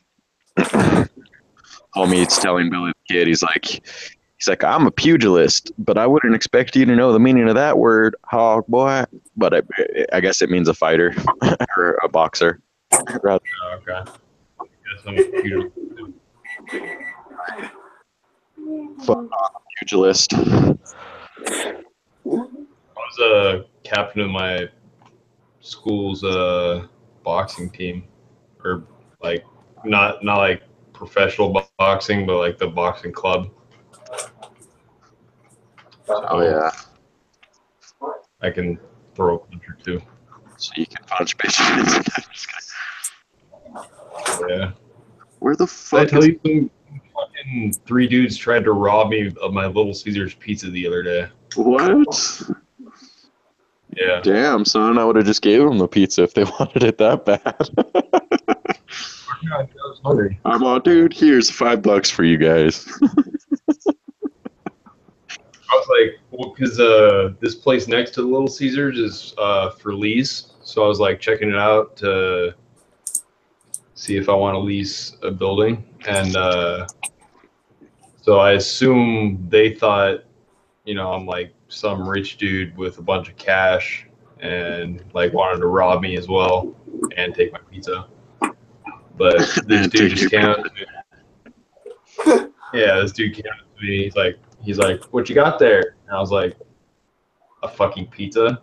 Homie's telling Billy the Kid, he's like, I'm a pugilist, but I wouldn't expect you to know the meaning of that word, hog boy. But I guess it means a fighter or a boxer. Rather. Oh, okay. Guess I'm a computer. Pugilist. I was a captain of my school's boxing team, or like not like professional boxing, but like the boxing club. Oh yeah. I can throw a punch or two. So you can punch bitches. Yeah. Where the Did I fuck tell is you some fucking 3 dudes tried to rob me of my Little Caesars pizza the other day? what? Yeah. Damn, son, I would have just gave them the pizza if they wanted it that bad. I was hungry. I'm all, dude, here's $5 for you guys. I was like, well, because this place next to the Little Caesars is for lease. So I was like checking it out to see if I want to lease a building. And so I assume they thought, you know, I'm like some rich dude with a bunch of cash and like wanted to rob me as well and take my pizza. But this dude just came up to me. Yeah, this dude came up to me. He's like, what you got there? And I was like, a fucking pizza.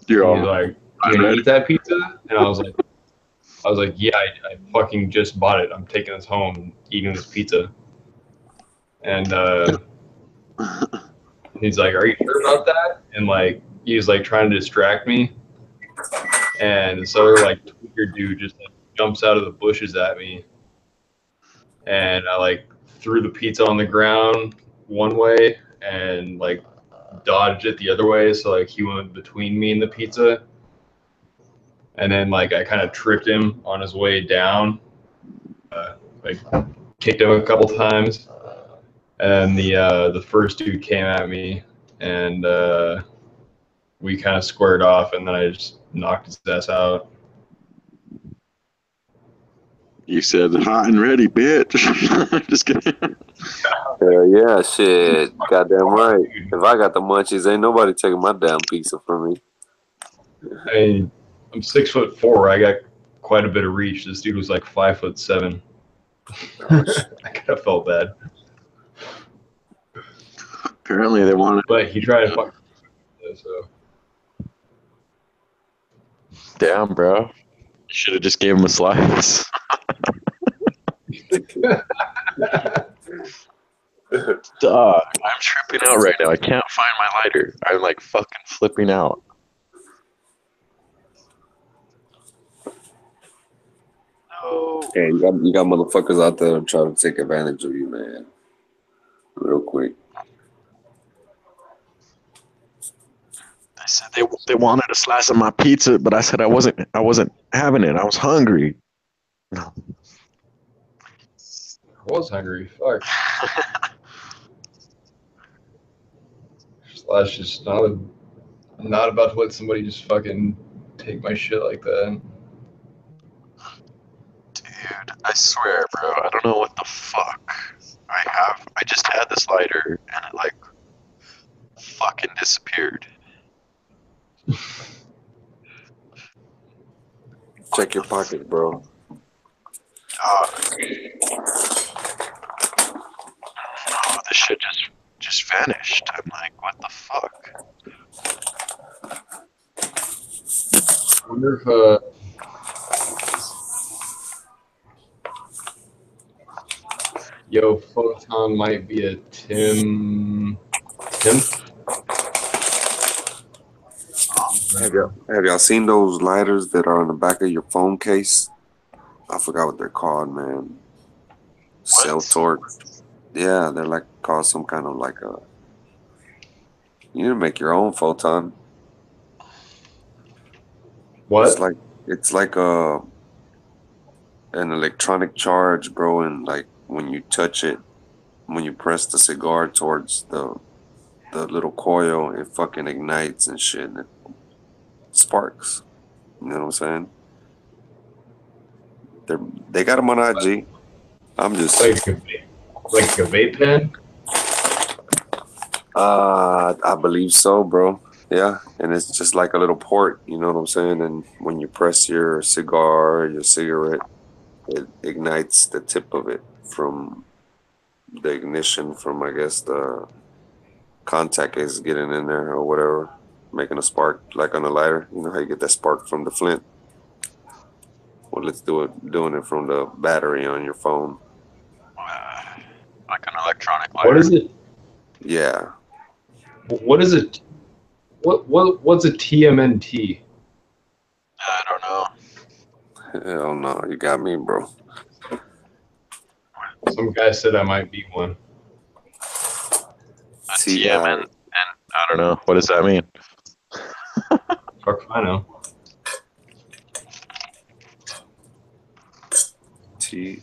You're He's all, like, you gonna eat that pizza? And I was like, yeah, I fucking just bought it. I'm taking this home, eating this pizza. And he's like, are you sure about that? And like, he was like trying to distract me. And so like tweaker dude just like jumps out of the bushes at me. And I like threw the pizza on the ground one way and like dodged it the other way. So like he went between me and the pizza. And then like I kind of tripped him on his way down. Like kicked him a couple times. And the first dude came at me and we kind of squared off, and then I just knocked his ass out. you said hot and ready, bitch. Just kidding. Hell yeah, shit. Goddamn right. If I got the munchies, ain't nobody taking my damn pizza from me. I mean, I'm 6'4". I got quite a bit of reach. This dude was like 5'7". I kind of felt bad. Apparently they wanted. But he tried to fuck me, so. Damn, bro. You should have just gave him a slice. Dog, I'm tripping out right now. I can't find my lighter. I'm like fucking flipping out. No. Hey, you got motherfuckers out there trying to take advantage of you, man. Real quick. They said they wanted a slice of my pizza, but I said I wasn't having it. I was hungry. No. I was hungry. Fuck. Slash just not about to let somebody just fucking take my shit like that. Dude, I swear, bro, I don't know what the fuck I just had this lighter and it like fucking disappeared. Check your pockets, bro. Oh, this shit just vanished. I'm like, what the fuck? I wonder if Yo Photon might be a Tim. Have y'all seen those lighters that are on the back of your phone case? I forgot what they're called, man. Cell torch. Yeah, they're like called some kind of like a. You need to make your own photon. What? It's like an electronic charge, bro, and like when you touch it, when you press the cigar towards the little coil, it fucking ignites and shit, and it sparks. You know what I'm saying? They got them on IG. I'm just Like a vape pen? I believe so, bro. Yeah, and it's just like a little port, you know what I'm saying? And when you press your cigar or your cigarette, it ignites the tip of it from the ignition from, I guess, the contact is getting in there or whatever, making a spark like on a lighter. You know how you get that spark from the flint? Well, let's doing it from the battery on your phone. Like an electronic lighter. What is it? Yeah. What is it? What's a TMNT? I don't know. Hell no, you got me, bro. Some guy said I might be one. A TM and I don't know. What does that mean? Fuck if I know. TI.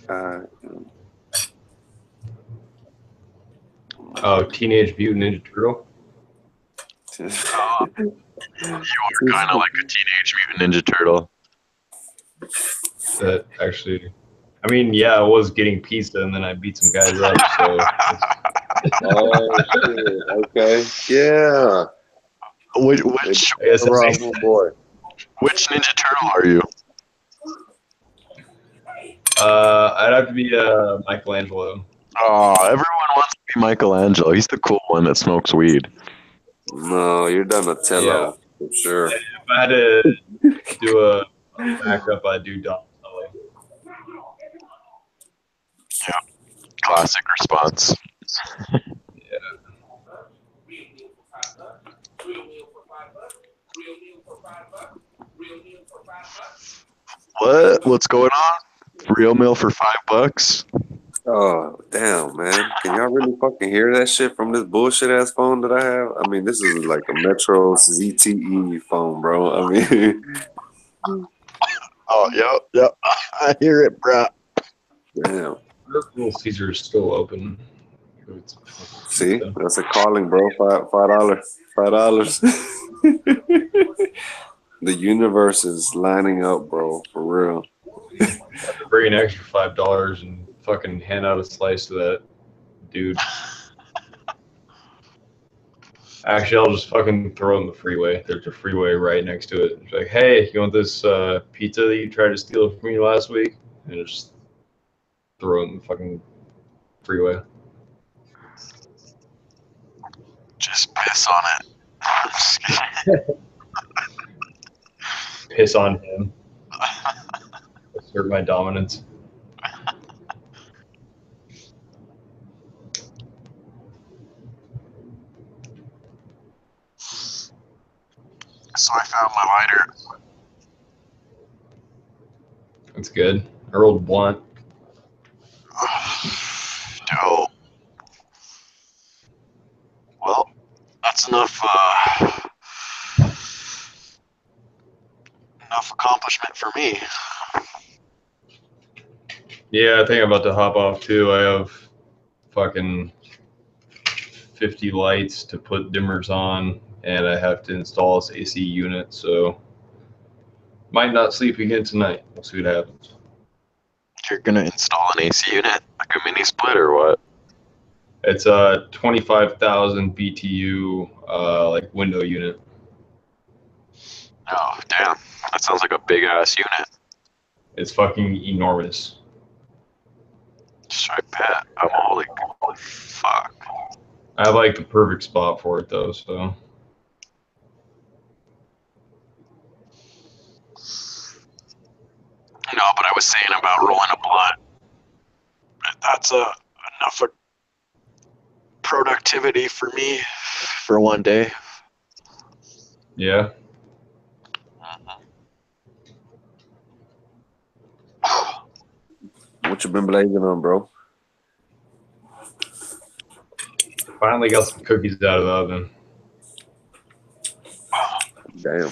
Oh, Teenage Mutant Ninja Turtle. You are kind of like a Teenage Mutant Ninja Turtle. That actually, I mean, yeah, I was getting pizza and then I beat some guys up. So. Oh shit! Okay. Yeah. Which boy. Which Ninja Turtle are you? I'd have to be Michelangelo. Oh, everyone wants to be Michelangelo. He's the cool one that smokes weed. No, you're Donatello for sure. If I had to do a backup, I'd do Donatello. Yeah, classic response. Yeah. What's going on? Real meal for $5? Oh damn, man! Can y'all really fucking hear that shit from this bullshit ass phone that I have? I mean, this is like a Metro ZTE phone, bro. I mean, Oh, yep. I hear it, bro. damn. Little Caesar is still open. See, that's a calling, bro. $5. The universe is lining up, bro, for real. Bring an extra $5 and fucking hand out a slice to that dude. Actually, I'll just fucking throw it in the freeway. There's a freeway right next to it. It's like, hey, you want this pizza that you tried to steal from me last week? And just throw it in the fucking freeway. Just piss on it. I'm just kidding. Piss on him. Assert my dominance. so I found my lighter. That's good. I rolled blunt. Dope. Well, that's enough accomplishment for me. Yeah, I think I'm about to hop off too. I have fucking 50 lights to put dimmers on, and I have to install this AC unit, so might not sleep again tonight. We'll see what happens. You're gonna install an AC unit, like a mini split or what? It's a 25,000 BTU like window unit. Oh, damn. That sounds like a big ass unit. It's fucking enormous. Just I bet. I'm all like, fuck. I have like the perfect spot for it though, so. No, but I was saying about rolling a blunt. That's enough of productivity for me for one day. Yeah. What you been blazing on, bro? Finally got some cookies out of the oven. Damn.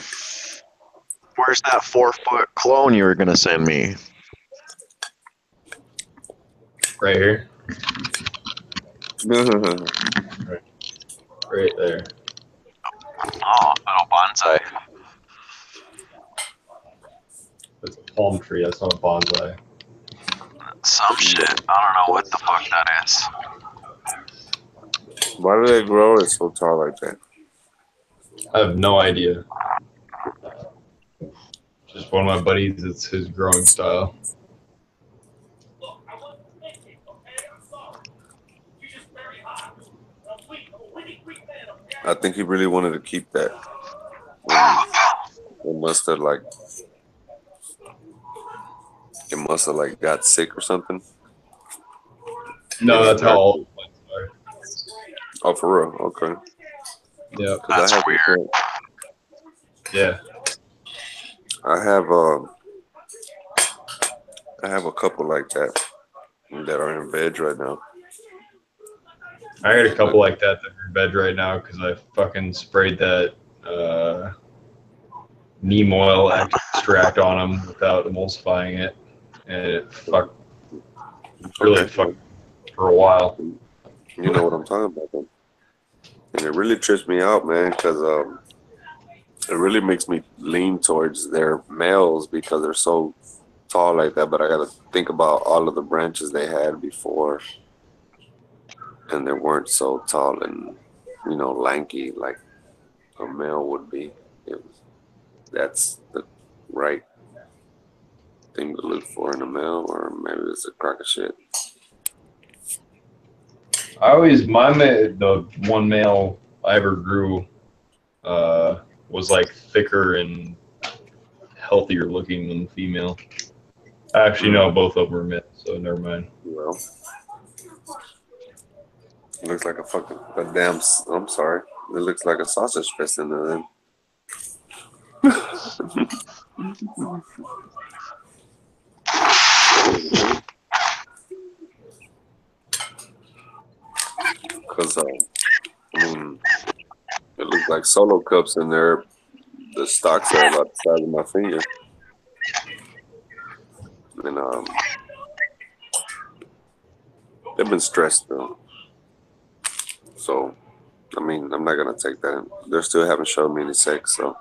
Where's that 4-foot clone you were gonna send me? Right here. Right. Right there. Oh, little bonsai. It's a palm tree. That's not a bonsai. Some shit. I don't know what the fuck that is. Why do they grow it so tall like that? I have no idea. Just one of my buddies, it's his growing style. I think he really wanted to keep that. It must have like got sick or something. No, that's how old plants are. Oh, for real? Okay. Yeah. 'Cause That's weird. Yeah. I have a couple like that are in bed right now. I got a couple like that are in bed right now because I fucking sprayed that neem oil extract on them without emulsifying it, and it really fucked for a while. You know what I'm talking about, then. And it really trips me out, man, because it really makes me lean towards their males because they're so tall like that. But I got to think about all of the branches they had before, and they weren't so tall and, lanky like a male would be. That's the right thing to look for in a male, or maybe it's a crock of shit. The one male I ever grew was like thicker and healthier looking than the female. I actually know both of them are males, so never mind. Well, it looks like I'm sorry. It looks like a sausage fest in there then. Because, it looks like solo cups in there. The stocks are about the size of my finger. And, they've been stressed, though. So, I'm not going to take that. They still haven't shown me any sex, so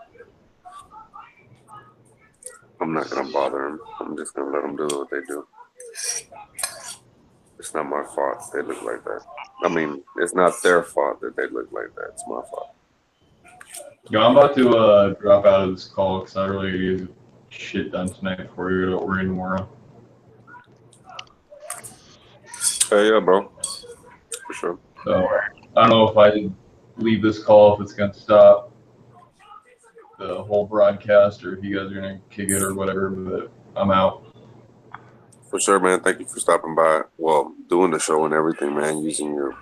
I'm not going to bother them. I'm just going to let them do what they do. It's not my fault they look like that. It's not their fault that they look like that. It's my fault. Yo, I'm about to drop out of this call because I really need to get shit done tonight before we go to Oregon tomorrow. Hey, yeah, bro. For sure. So I don't know if I leave this call, if it's going to stop the whole broadcast or if you guys are going to kick it or whatever, but I'm out. For sure, man. Thank you for stopping by. Well, doing the show and everything, man. Using your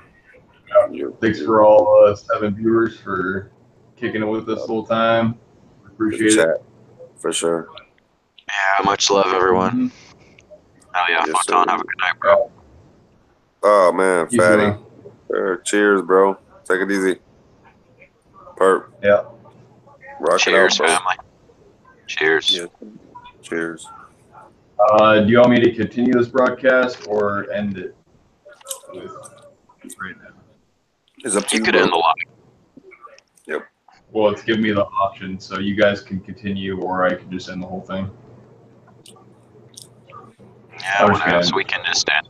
Thanks for all 7 viewers for kicking it with us the whole time. Appreciate chat it. for sure. Yeah, much love, everyone. Mhm. Oh yeah, Yes, Photon. sir. Have a good night, bro. Oh man, You too, fatty. man. Cheers, bro. Take it easy. Perp. Yeah. Rock it Cheers, out, bro. family. Cheers. Yeah. Cheers. Do you want me to continue this broadcast or end it with right now? It's up to You you, could bro. end the live. Yep. Well, it's giving me the option, so you guys can continue, or I can just end the whole thing. Yeah, I'm just whatever. gonna So we can just end.